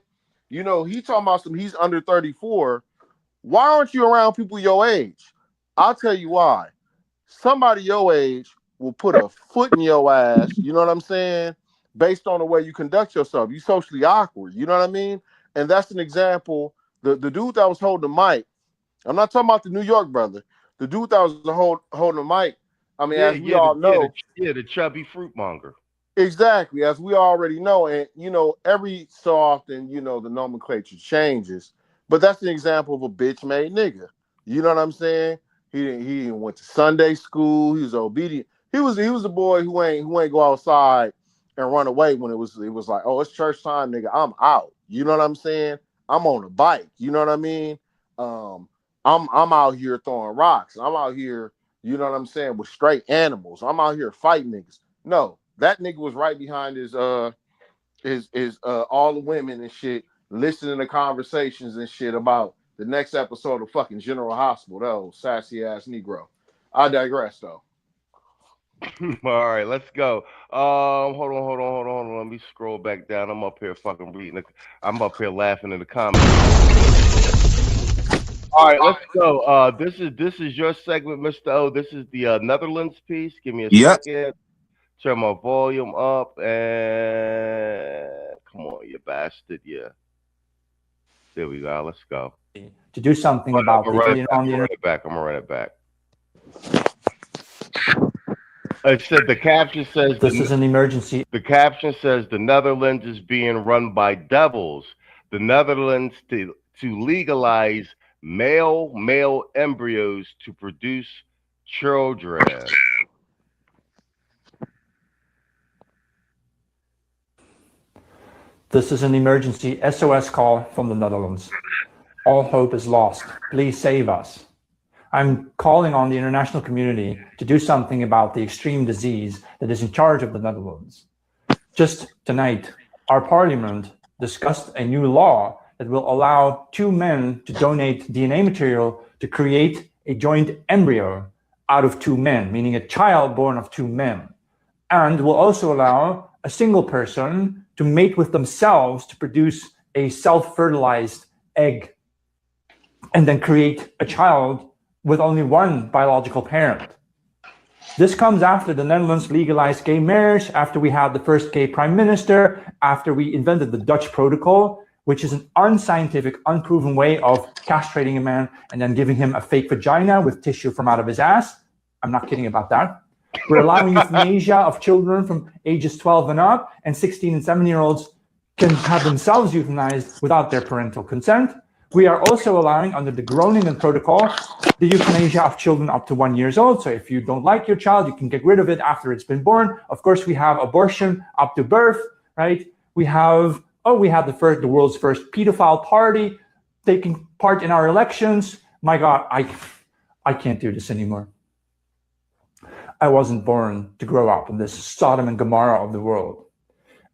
S18: You know, he talking about he's under 34. Why aren't you around people your age? I'll tell you why. Somebody your age will put a foot in your ass, you know what I'm saying? Based on the way you conduct yourself. You socially awkward, you know what I mean? And that's an example. The dude that was holding the mic, I'm not talking about the New York brother. The dude that was holding the mic, I mean, as we all know.
S17: The chubby fruit monger.
S18: Exactly, as we already know. And, you know, every so often, you know, the nomenclature changes. But that's an example of a bitch-made nigga. You know what I'm saying? He went to Sunday school. He was obedient. He was a boy who ain't go outside and run away when it was like, oh, it's church time, nigga. I'm out. You know what I'm saying? I'm on a bike. You know what I mean? I'm out here throwing rocks. I'm out here, you know what I'm saying, with straight animals. I'm out here fighting niggas. No, that nigga was right behind his all the women and shit, listening to conversations and shit about the next episode of fucking General Hospital. That old sassy ass Negro. I digress though.
S17: All right, let's go. Hold on. Let me scroll back down. I'm up here fucking reading. I'm up here laughing in the comments. All right, let's go. This is your segment, Mr. O. This is the Netherlands piece. Give me a second. Turn my volume up and come on, you bastard. Yeah. There we go. Let's go.
S5: To do something about
S17: I'm gonna run it back. It said the caption says
S5: this is an emergency.
S17: The caption says the Netherlands is being run by devils. The Netherlands to legalize male embryos to produce children.
S5: This is an emergency SOS call from the Netherlands. All hope is lost. Please save us. I'm calling on the international community to do something about the extreme disease that is in charge of the Netherlands. Just tonight, our parliament discussed a new law that will allow two men to donate DNA material to create a joint embryo out of two men, meaning a child born of two men, and will also allow a single person to mate with themselves to produce a self-fertilized egg and then create a child with only one biological parent. This comes after the Netherlands legalized gay marriage, after we had the first gay prime minister, after we invented the Dutch protocol, which is an unscientific, unproven way of castrating a man and then giving him a fake vagina with tissue from out of his ass. I'm not kidding about that. We're allowing euthanasia of children from ages 12 and up, and 16 and 17-year-olds can have themselves euthanized without their parental consent. We are also allowing, under the Groningen Protocol, the euthanasia of children up to 1 year old. So if you don't like your child, you can get rid of it after it's been born. Of course, we have abortion up to birth, right? We have the world's first pedophile party taking part in our elections. My God, I can't do this anymore. I wasn't born to grow up in this Sodom and Gomorrah of the world.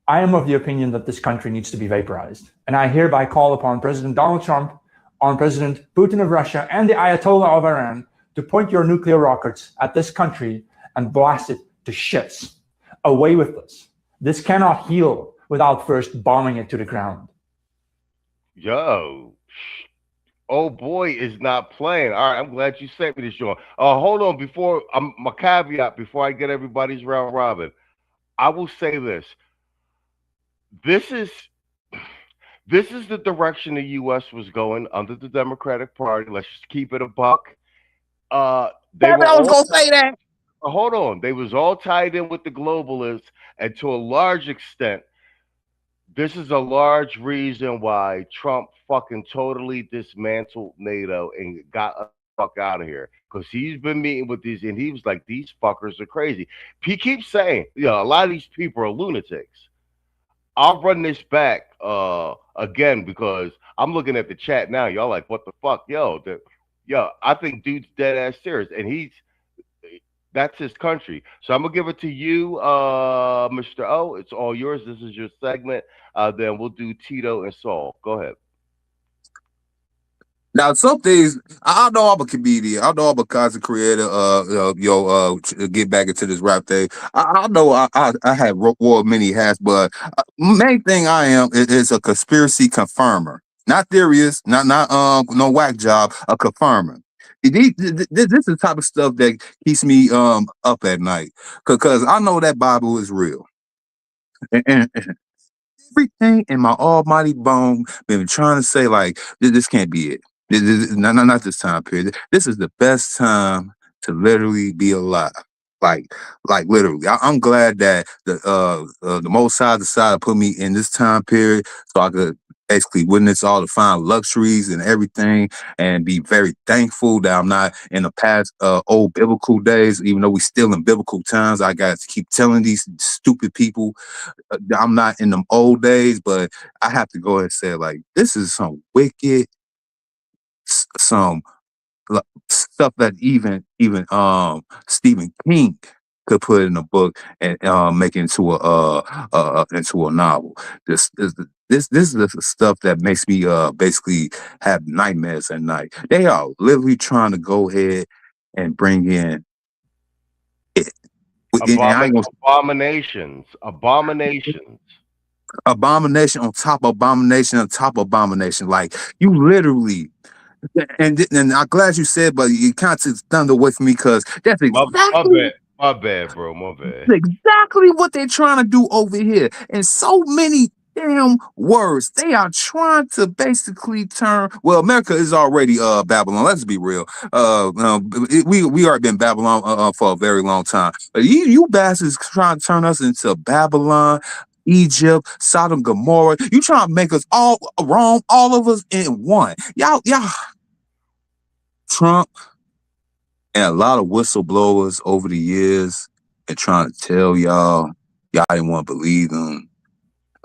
S5: I am of the opinion that this country needs to be vaporized. And I hereby call upon President Donald Trump, on President Putin of Russia, and the Ayatollah of Iran to point your nuclear rockets at this country and blast it to shits. away with this. This cannot heal without first bombing it to the ground.
S17: Yo, oh boy is not playing. All right, I'm glad you sent me this, Sean. Hold on, before my caveat, before I get everybody's round robin, I will say this. This is the direction the U.S. was going under the Democratic Party. Let's just keep it a buck. I was gonna say that. Hold on, they was all tied in with the globalists, and to a large extent, this is a large reason why Trump fucking totally dismantled NATO and got us the fuck out of here. Because he's been meeting with these, and he was like, these fuckers are crazy. He keeps saying, a lot of these people are lunatics. I'll run this back again because I'm looking at the chat now. Y'all like, what the fuck? Yo, I think dude's dead ass serious, and that's his country. So I'm gonna give it to you, Mr. O. It's all yours. This is your segment. Then we'll do Tito and Saul. Go ahead.
S19: Now, some things I know I'm a comedian. I know I'm a content creator. Get back into this rap thing. I know I have wore many hats, but main thing I am is a conspiracy confirmer, not theorist, not no whack job, a confirmer. This is the type of stuff that keeps me up at night because I know that Bible is real. And everything in my almighty bone been trying to say like this can't be it. Not this time period. This is the best time to literally be alive. Like literally. I'm glad that the Most High decided to put me in this time period so I could basically witness all the fine luxuries and everything and be very thankful that I'm not in the past old biblical days, even though we still in biblical times. I got to keep telling these stupid people I'm not in them old days, but I have to go ahead and say like, this is some wicked, some stuff that even Stephen King could put in a book and make it into a novel. This is the stuff that makes me basically have nightmares at night. They are literally trying to go ahead and bring in it.
S17: Abominations
S19: on top of abomination on top of abomination. Like you literally. And I'm glad you said, but you kind of took thunder away from me because that's exactly
S17: my bad, bro. My bad.
S19: That's exactly what they're trying to do over here. And so many damn words. They are trying to basically turn. Well, America is already Babylon. Let's be real. We already been Babylon for a very long time. But you bastards trying to turn us into Babylon, Egypt, Sodom, Gomorrah. You trying to make us all wrong, all of us in one. Y'all. Trump and a lot of whistleblowers over the years and trying to tell y'all didn't want to believe them.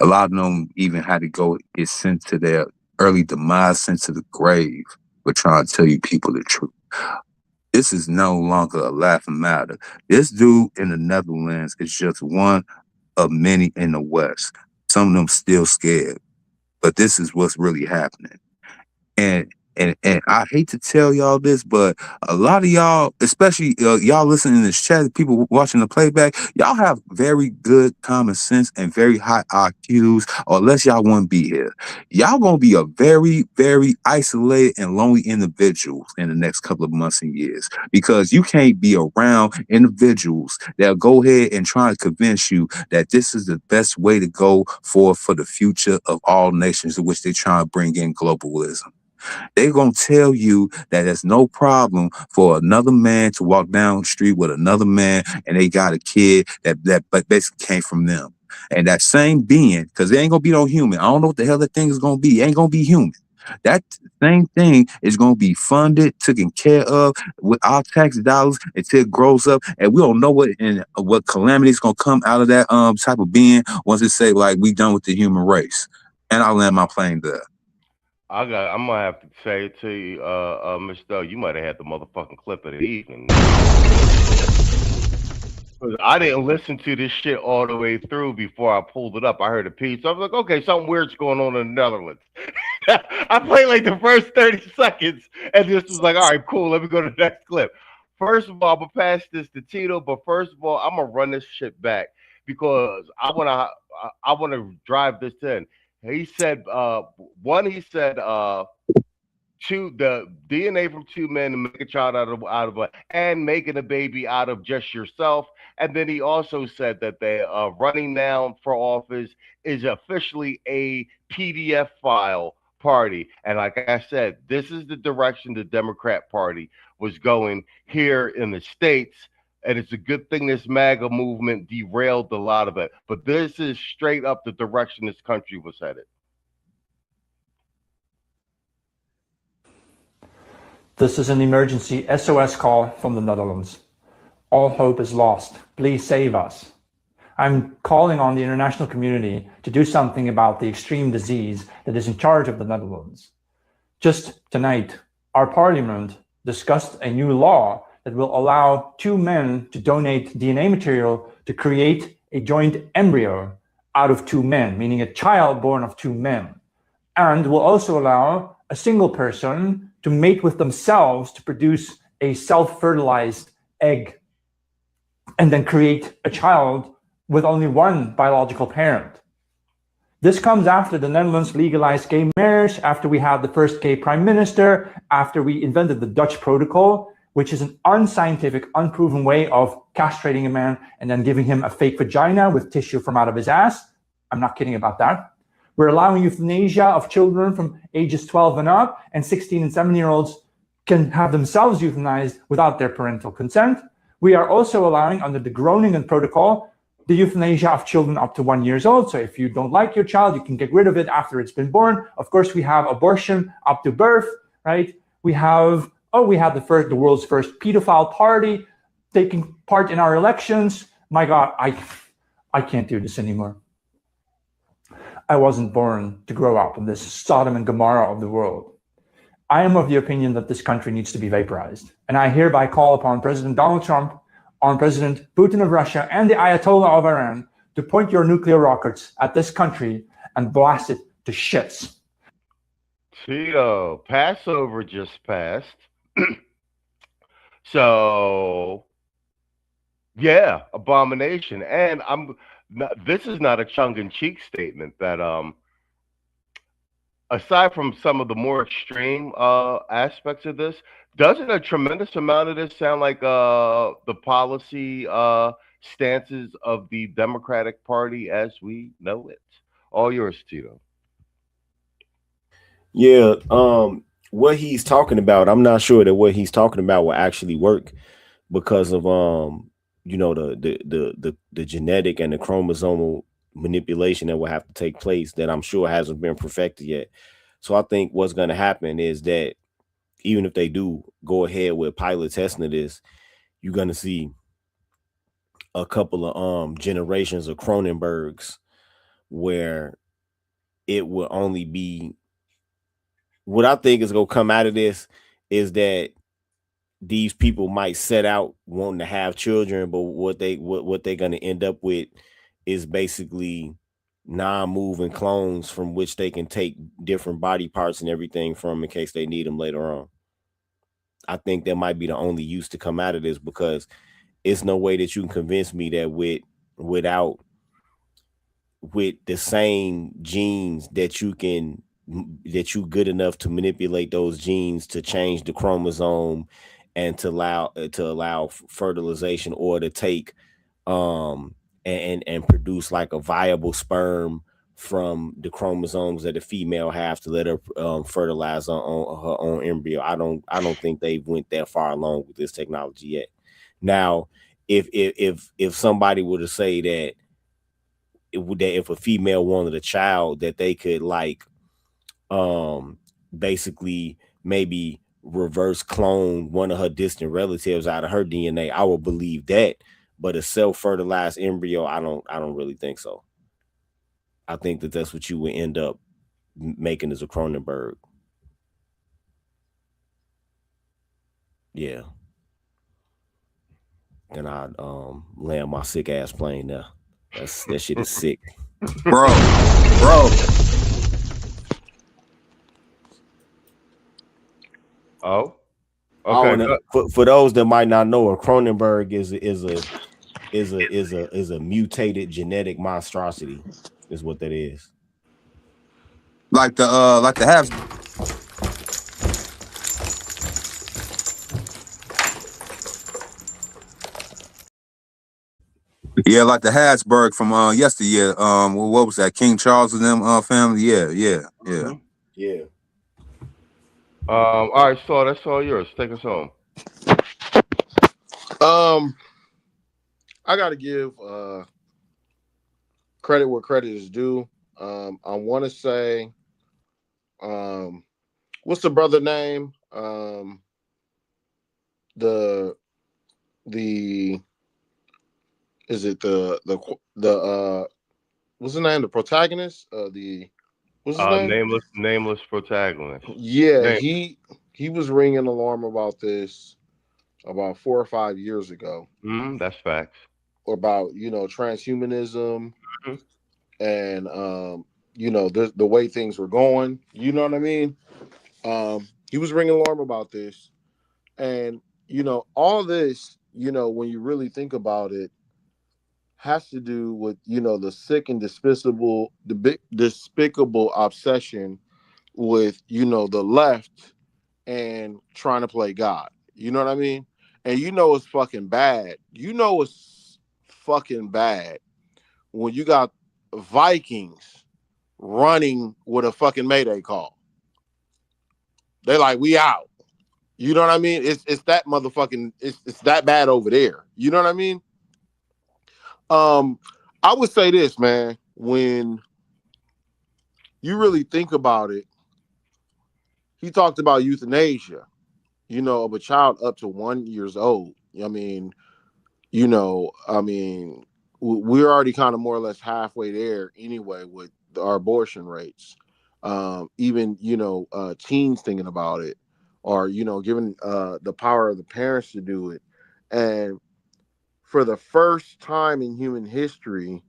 S19: A lot of them even had to go get sent to their early demise, sent to the grave, but trying to tell you people the truth. This is no longer a laughing matter. This dude in the Netherlands is just one of many in the West. Some of them still scared, but this is what's really happening. And I hate to tell y'all this, but a lot of y'all, especially y'all listening in this chat, people watching the playback, y'all have very good common sense and very high IQs, or unless y'all want to be here. Y'all gonna be a very, very isolated and lonely individuals in the next couple of months and years, because you can't be around individuals that'll go ahead and try to convince you that this is the best way to go for the future of all nations, in which they try to bring in globalism. They're going to tell you that there's no problem for another man to walk down the street with another man and they got a kid that basically came from them. And that same being, because they ain't going to be no human. I don't know what the hell that thing is going to be. It ain't going to be human. That same thing is going to be funded, taken care of with our tax dollars until it grows up. And we don't know what calamity is going to come out of that type of being once it say, like, we done with the human race. And I'll land my plane there.
S17: I'm gonna have to say it to you, Mr. You might have had the motherfucking clip of the evening. I didn't listen to this shit all the way through before I pulled it up. I heard a piece. I was like, okay, something weird's going on in the Netherlands. I played like the first 30 seconds and this was like, all right, cool, let me go to the next clip. First of all, I'm gonna pass this to Tito, but first of all, I'm gonna run this shit back because I wanna drive this in. He said the DNA from two men to make a child and making a baby out of just yourself. And then he also said that they running now for office is officially a PDF file party. And like I said, this is the direction the Democrat Party was going here in the States. And it's a good thing this MAGA movement derailed a lot of it. But this is straight up the direction this country was headed.
S5: This is an emergency SOS call from the Netherlands. All hope is lost. Please save us. I'm calling on the international community to do something about the extreme disease that is in charge of the Netherlands. Just tonight, our parliament discussed a new law that will allow two men to donate DNA material to create a joint embryo out of two men, meaning a child born of two men, and will also allow a single person to mate with themselves to produce a self-fertilized egg and then create a child with only one biological parent. This comes after the Netherlands legalized gay marriage, after we had the first gay prime minister, after we invented the Dutch protocol, which is an unscientific, unproven way of castrating a man and then giving him a fake vagina with tissue from out of his ass. I'm not kidding about that. We're allowing euthanasia of children from ages 12 and up, and 16 and 17-year-olds can have themselves euthanized without their parental consent. We are also allowing, under the Groningen Protocol, the euthanasia of children up to 1 year old. So if you don't like your child, you can get rid of it after it's been born. Of course, we have abortion up to birth, right? We had the world's first pedophile party taking part in our elections. My God, I can't do this anymore. I wasn't born to grow up in this Sodom and Gomorrah of the world. I am of the opinion that this country needs to be vaporized. And I hereby call upon President Donald Trump, on President Putin of Russia, and the Ayatollah of Iran to point your nuclear rockets at this country and blast it to shits.
S17: Tito, Passover just passed. So, yeah, abomination. And this is not a tongue-in-cheek statement that aside from some of the more extreme aspects of this, doesn't a tremendous amount of this sound like the policy stances of the Democratic Party as we know it? All yours, Tito.
S20: Yeah, what he's talking about, I'm not sure that what he's talking about will actually work because of you know, the genetic and the chromosomal manipulation that will have to take place that I'm sure hasn't been perfected yet. So I think what's going to happen is that even if they do go ahead with pilot testing of this, you're going to see a couple of generations of Cronenbergs where it will only be, what I think is going to come out of this is that these people might set out wanting to have children, but what they're going to end up with is basically non-moving clones from which they can take different body parts and everything from in case they need them later on. I think that might be the only use to come out of this, because it's no way that you can convince me that with the same genes that you good enough to manipulate those genes to change the chromosome and to allow fertilization, or to take and produce like a viable sperm from the chromosomes that a female have to let her fertilize on her own embryo. I don't think they've went that far along with this technology yet. Now, if somebody were to say that if a female wanted a child, that they could like basically maybe reverse clone one of her distant relatives out of her DNA, I would believe that. But a self-fertilized embryo, I don't really think so. I think that that's what you would end up making as a Cronenberg. Yeah. And I'd land my sick ass plane there. That shit is sick.
S19: Bro.
S17: Oh, okay.
S20: For those that might not know, a Cronenberg is is a mutated genetic monstrosity, is what that is.
S19: Like the Habs. Yeah, like the Habsburg from yesteryear. What was that? King Charles and them family. Yeah.
S20: Yeah.
S17: All right, so that's all yours. Take us home.
S18: I gotta give credit where credit is due. I want to say, what's the brother name? Is it the what's his name? The protagonist? What's his name?
S17: Nameless protagonist.
S18: Yeah, he was ringing alarm about this about 4 or 5 years ago.
S17: That's facts.
S18: About transhumanism and the way things were going. You know what I mean? He was ringing alarm about this, and all this, when you really think about it, has to do with the sick and despicable obsession with the left and trying to play God. You know what I mean? And it's fucking bad. It's fucking bad when you got Vikings running with a fucking Mayday call. They like, we out. You know what I mean? It's that motherfucking it's that bad over there. You know what I mean? I would say this, man, when you really think about it, he talked about euthanasia, of a child up to 1 year old. I mean, we're already kind of more or less halfway there anyway with our abortion rates. Even, teens thinking about it, or, giving the power of the parents to do it. And for the first time in human history,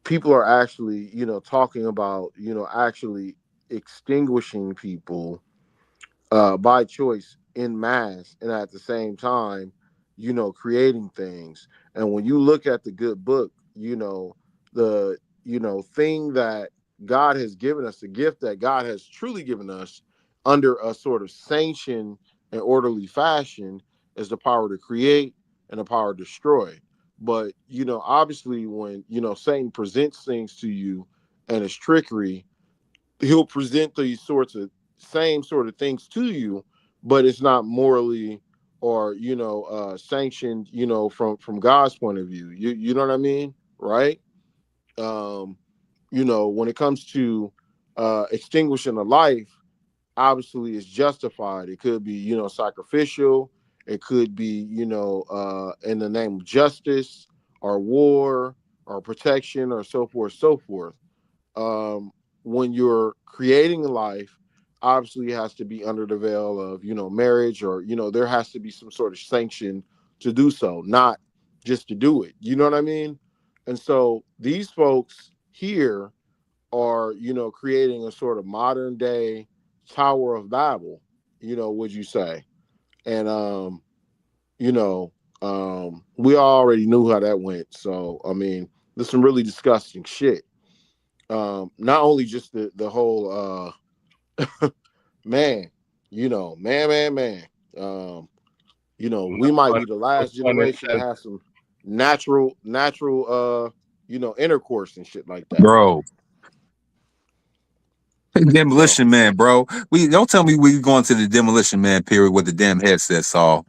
S18: people are actually, talking about, actually extinguishing people by choice en masse, and at the same time, creating things. And when you look at the good book, the thing that God has given us, the gift that God has truly given us under a sort of sanctioned and orderly fashion, is the power to create and the power to destroy. But obviously, when Satan presents things to you and it's trickery, he'll present these same sort of things to you, but it's not morally or sanctioned from God's point of view. You know what I mean, right? When it comes to extinguishing a life, obviously it's justified. It could be sacrificial. It could be in the name of justice or war or protection or so forth. When you're creating a life, obviously it has to be under the veil of marriage, or there has to be some sort of sanction to do so, not just to do it. You know what I mean? And so these folks here are creating a sort of modern day Tower of Babel, would you say? And we already knew how that went. So I mean, there's some really disgusting shit. Not only just the whole man. We might be the last generation to have some natural intercourse and shit like that.
S19: Bro. Demolition Man, bro. We don't tell me we going to the Demolition Man period with the damn headsets off.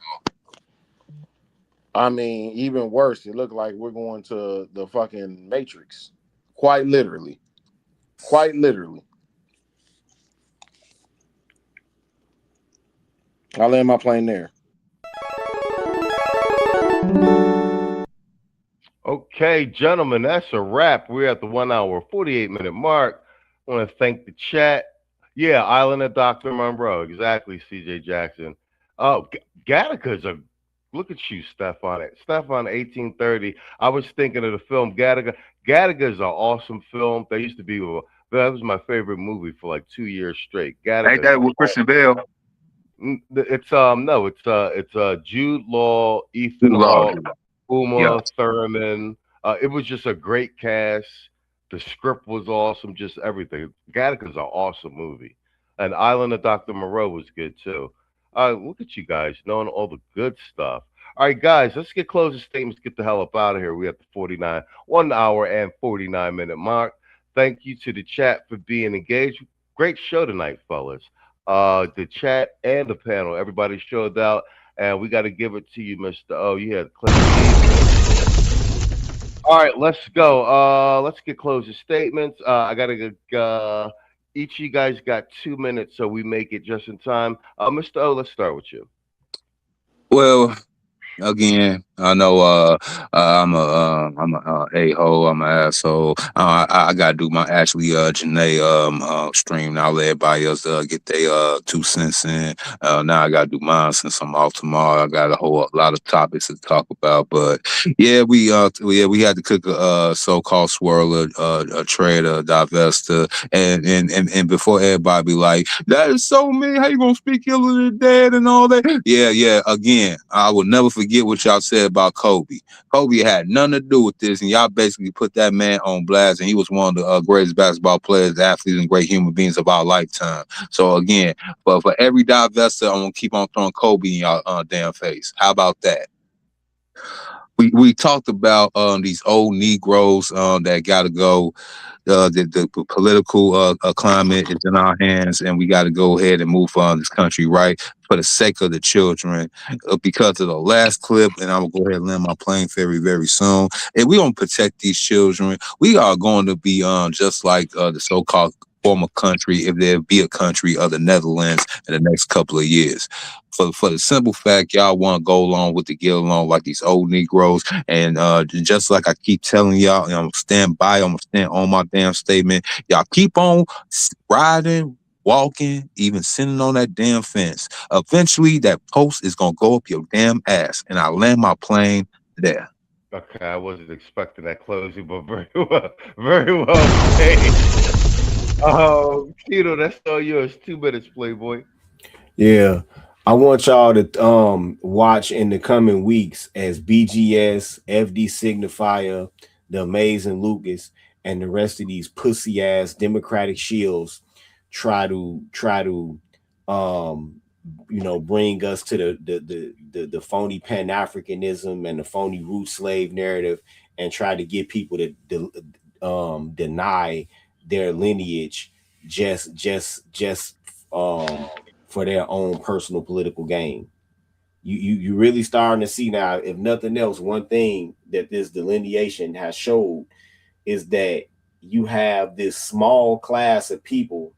S18: I mean, even worse, it looked like we're going to the fucking Matrix. Quite literally. I'll land my plane there.
S17: Okay, gentlemen, that's a wrap. We're at the 1 hour, 48-minute mark. I want to thank the chat. Yeah, Island of Dr. Monroe. Exactly, CJ Jackson. Oh, Gattaca's a... Look at you, Stefan. Stefan, 1830. I was thinking of the film Gattaca. Gattaca is an awesome film. That used to be... That was my favorite movie for like 2 years straight. Gattaca.
S19: Ain't that with Christian Bale?
S17: It's Jude Law, Ethan Hawke. Uma Thurman. It was just a great cast. The script was awesome. Just everything. Gattaca's an awesome movie. And Island of Dr. Moreau was good too. Look at you guys knowing all the good stuff. All right, guys, let's get closing statements. Get the hell up out of here. We at the 1 hour and 49-minute mark. Thank you to the chat for being engaged. Great show tonight, fellas. The chat and the panel, everybody showed out, and we got to give it to you, Mr. O. You had clip. All right, let's go. Let's get closing statements. I got to go. Each of you guys got 2 minutes, so we make it just in time. Mr. O, let's start with you.
S19: Well, again, I know I'm a a-hole, I'm an asshole. I gotta do my Ashlee Jenae stream now. Let everybody else get their 2 cents in. Now I gotta do mine since I'm off tomorrow. I got a whole lot of topics to talk about, but yeah, we had to cook a so-called swirler, a trader, divester, and before everybody be like, that is so mean. How you gonna speak ill of the dead and all that? Yeah. Again, I will never forget what y'all said about Kobe. Kobe had nothing to do with this, and y'all basically put that man on blast, and he was one of the greatest basketball players, athletes, and great human beings of our lifetime. So again, but for every divester, I'm gonna keep on throwing Kobe in y'all damn face. How about that? We talked about these old Negroes that got to go. The political climate is in our hands, and we got to go ahead and move on this country, right, for the sake of the children. Because of the last clip, and I'm going to go ahead and land my plane very, very soon. If we don't protect these children, we are going to be just like the so-called former country, if there be a country of the Netherlands in the next couple of years. For the simple fact, y'all want to go along with the get along like these old Negroes. And just like I keep telling y'all, I'm going to stand by, I'm going to stand on my damn statement. Y'all keep on riding, walking, even sitting on that damn fence. Eventually, that post is going to go up your damn ass. And I land my plane there.
S17: Okay, I wasn't expecting that closing, but very well played. Tito, that's all yours. 2 minutes, Playboy.
S20: Yeah, I want y'all to watch in the coming weeks as BGS, FD Signifier, the Amazing Lucas, and the rest of these pussy ass Democratic shills try to bring us to the phony Pan-Africanism and the phony root slave narrative, and try to get people to deny their lineage just for their own personal political gain. You really starting to see now, if nothing else, one thing that this delineation has showed is that you have this small class of people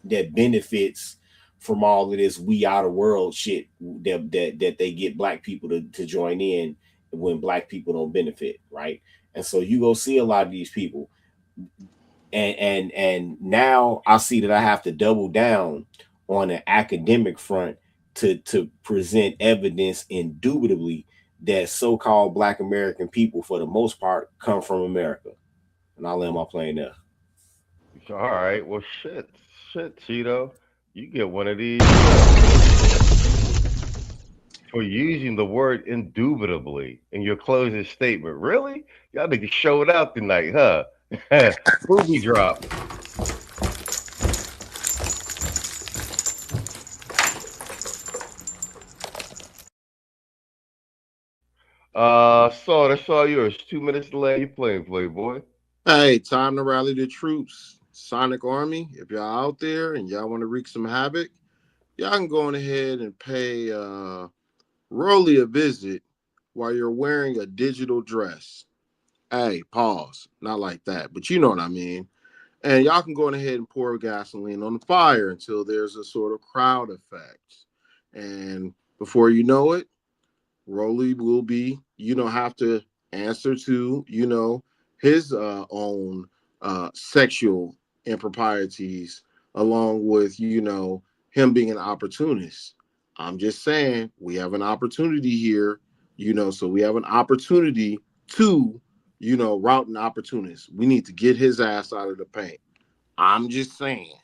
S20: that benefits from all of this we out of world shit that they get black people to join in when black people don't benefit, right? And so you go see a lot of these people, and now I see that I have to double down on an academic front to present evidence indubitably that so-called Black American people, for the most part, come from America. And I'll land my plane there.
S17: All right. Well, shit, Tito. You get one of these for using the word indubitably in your closing statement. Really? Y'all niggas showed out tonight, huh? Movie drop. So that's all yours. 2 minutes delay. You playing, Playboy?
S18: Hey, time to rally the troops. Sonic Army, if y'all out there and y'all want to wreak some havoc, y'all can go on ahead and pay Rolly a visit while you're wearing a digital dress. Hey, pause. Not like that, but you know what I mean. And y'all can go on ahead and pour gasoline on the fire until there's a sort of crowd effect. And before you know it, Rolly will be, have to answer to, his own sexual improprieties, along with, him being an opportunist. I'm just saying we have an opportunity here, so we have an opportunity to, route an opportunist. We need to get his ass out of the paint. I'm just saying,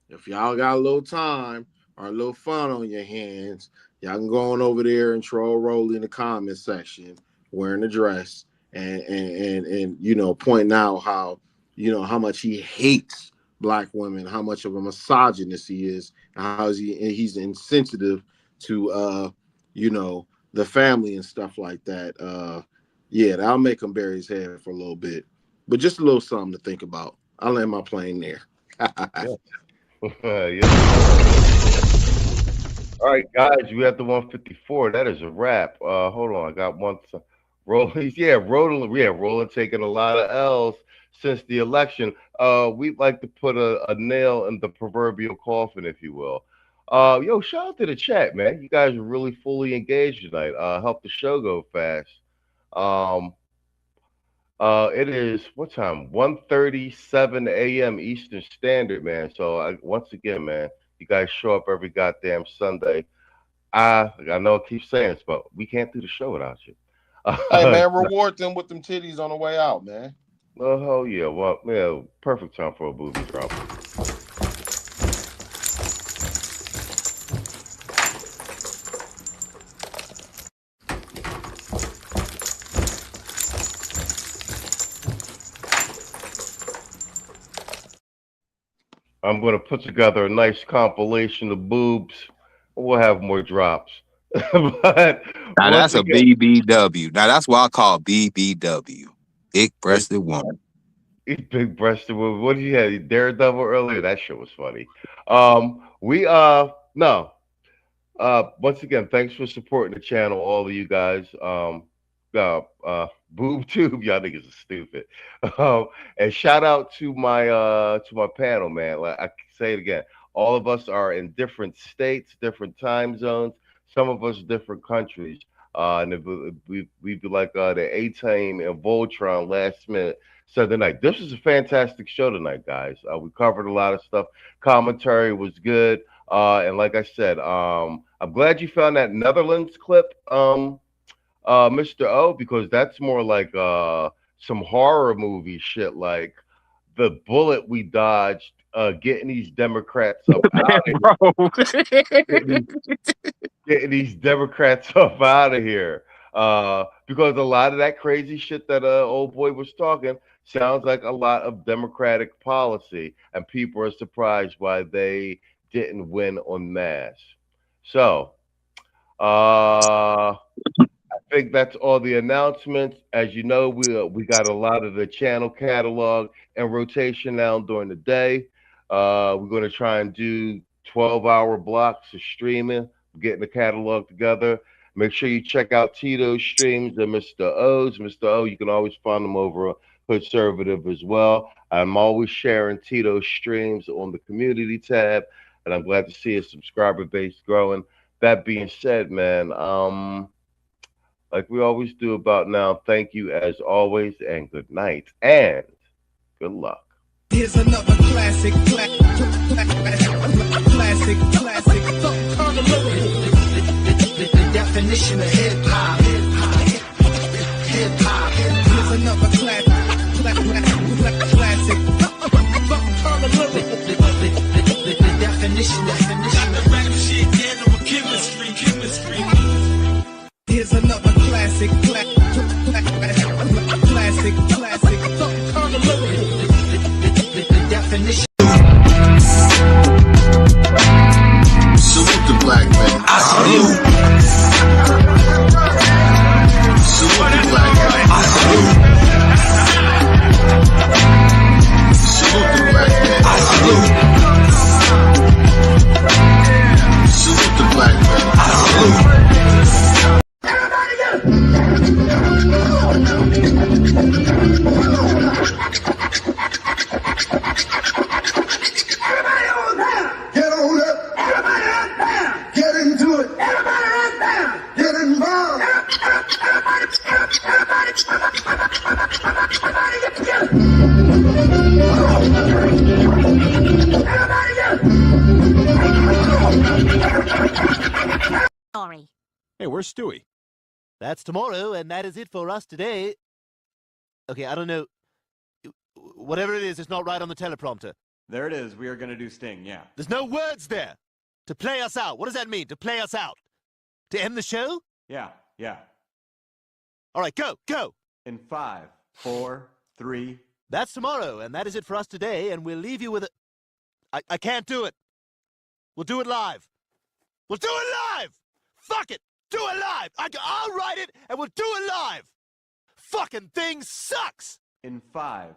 S18: if y'all got a little time or a little fun on your hands, y'all can go on over there and troll Rolly in the comment section wearing a dress and you know, pointing out how, you know, how much he hates black women, how much of a misogynist he is, and how he's insensitive to you know, the family and stuff like that. Yeah, that'll make him bury his head for a little bit, but just a little something to think about. I'll land my plane there.
S17: Yeah. All right, guys, we have the 154. That is a wrap. Hold on, I got one. Roland, Roland taking a lot of L's since the election. We'd like to put a nail in the proverbial coffin, if you will. Yo, shout out to the chat, man. You guys are really fully engaged tonight. Help the show go fast. It is what time? 1:37 a.m. Eastern Standard, man. So once again, man, you guys show up every goddamn Sunday. I know I keep saying this, but we can't do the show without you.
S18: Hey man, reward them with them titties on the way out, man.
S17: Oh hell yeah! Well, yeah, perfect time for a booby drop. I'm going to put together a nice compilation of boobs. We'll have more drops. But
S19: now that's a BBW. Now that's what I call BBW. Big breasted woman.
S17: Big breasted woman. What did you have? Daredevil earlier? That shit was funny. Once again, thanks for supporting the channel, all of you guys. Boob tube, y'all niggas are stupid. And shout out to my panel, man. Like I say it again, all of us are in different states, different time zones. Some of us different countries. And we'd be like the A-Team and Voltron last minute Sunday night. This was a fantastic show tonight, guys. We covered a lot of stuff. Commentary was good. And like I said, I'm glad you found that Netherlands clip, Mr. O, because that's more like some horror movie shit, like the bullet we dodged, getting these Democrats up out of here. Getting these Democrats up out of here. Because a lot of that crazy shit that old boy was talking sounds like a lot of Democratic policy, and people are surprised why they didn't win en masse. So, I think that's all the announcements. As you know, we got a lot of the channel catalog and rotation now during the day. We're going to try and do 12-hour blocks of streaming, getting the catalog together. Make sure you check out Tito's streams and Mr. O's. Mr. O, you can always find them over Conservative as well. I'm always sharing Tito's streams on the community tab, and I'm glad to see his subscriber base growing. That being said, man, like we always do about now, thank you as always, and good night, and good luck.
S24: Here's another classic. The definition of hip hop. Here's another classic. The definition of chemistry. Here's another classic. The definition.
S6: Salute the black man. I salute. Salute the black man. I salute. Salute the black man. I salute. Salute the black man. I salute.
S11: Hey, where's Stewie?
S12: That's tomorrow, and that is it for us today. Okay, I don't know. Whatever it is, it's not right on the teleprompter.
S13: There it is. We are going to do Sting, yeah.
S12: There's no words there. To play us out. What does that mean, to play us out? To end the show?
S13: Yeah.
S12: All right, go, go.
S13: In 5, 4, 3.
S12: That's tomorrow, and that is it for us today, and we'll leave you with I can't do it. We'll do it live. We'll do it live! Fuck it! Do it live! I'll write it, and we'll do it live! Fucking thing sucks!
S13: In 5,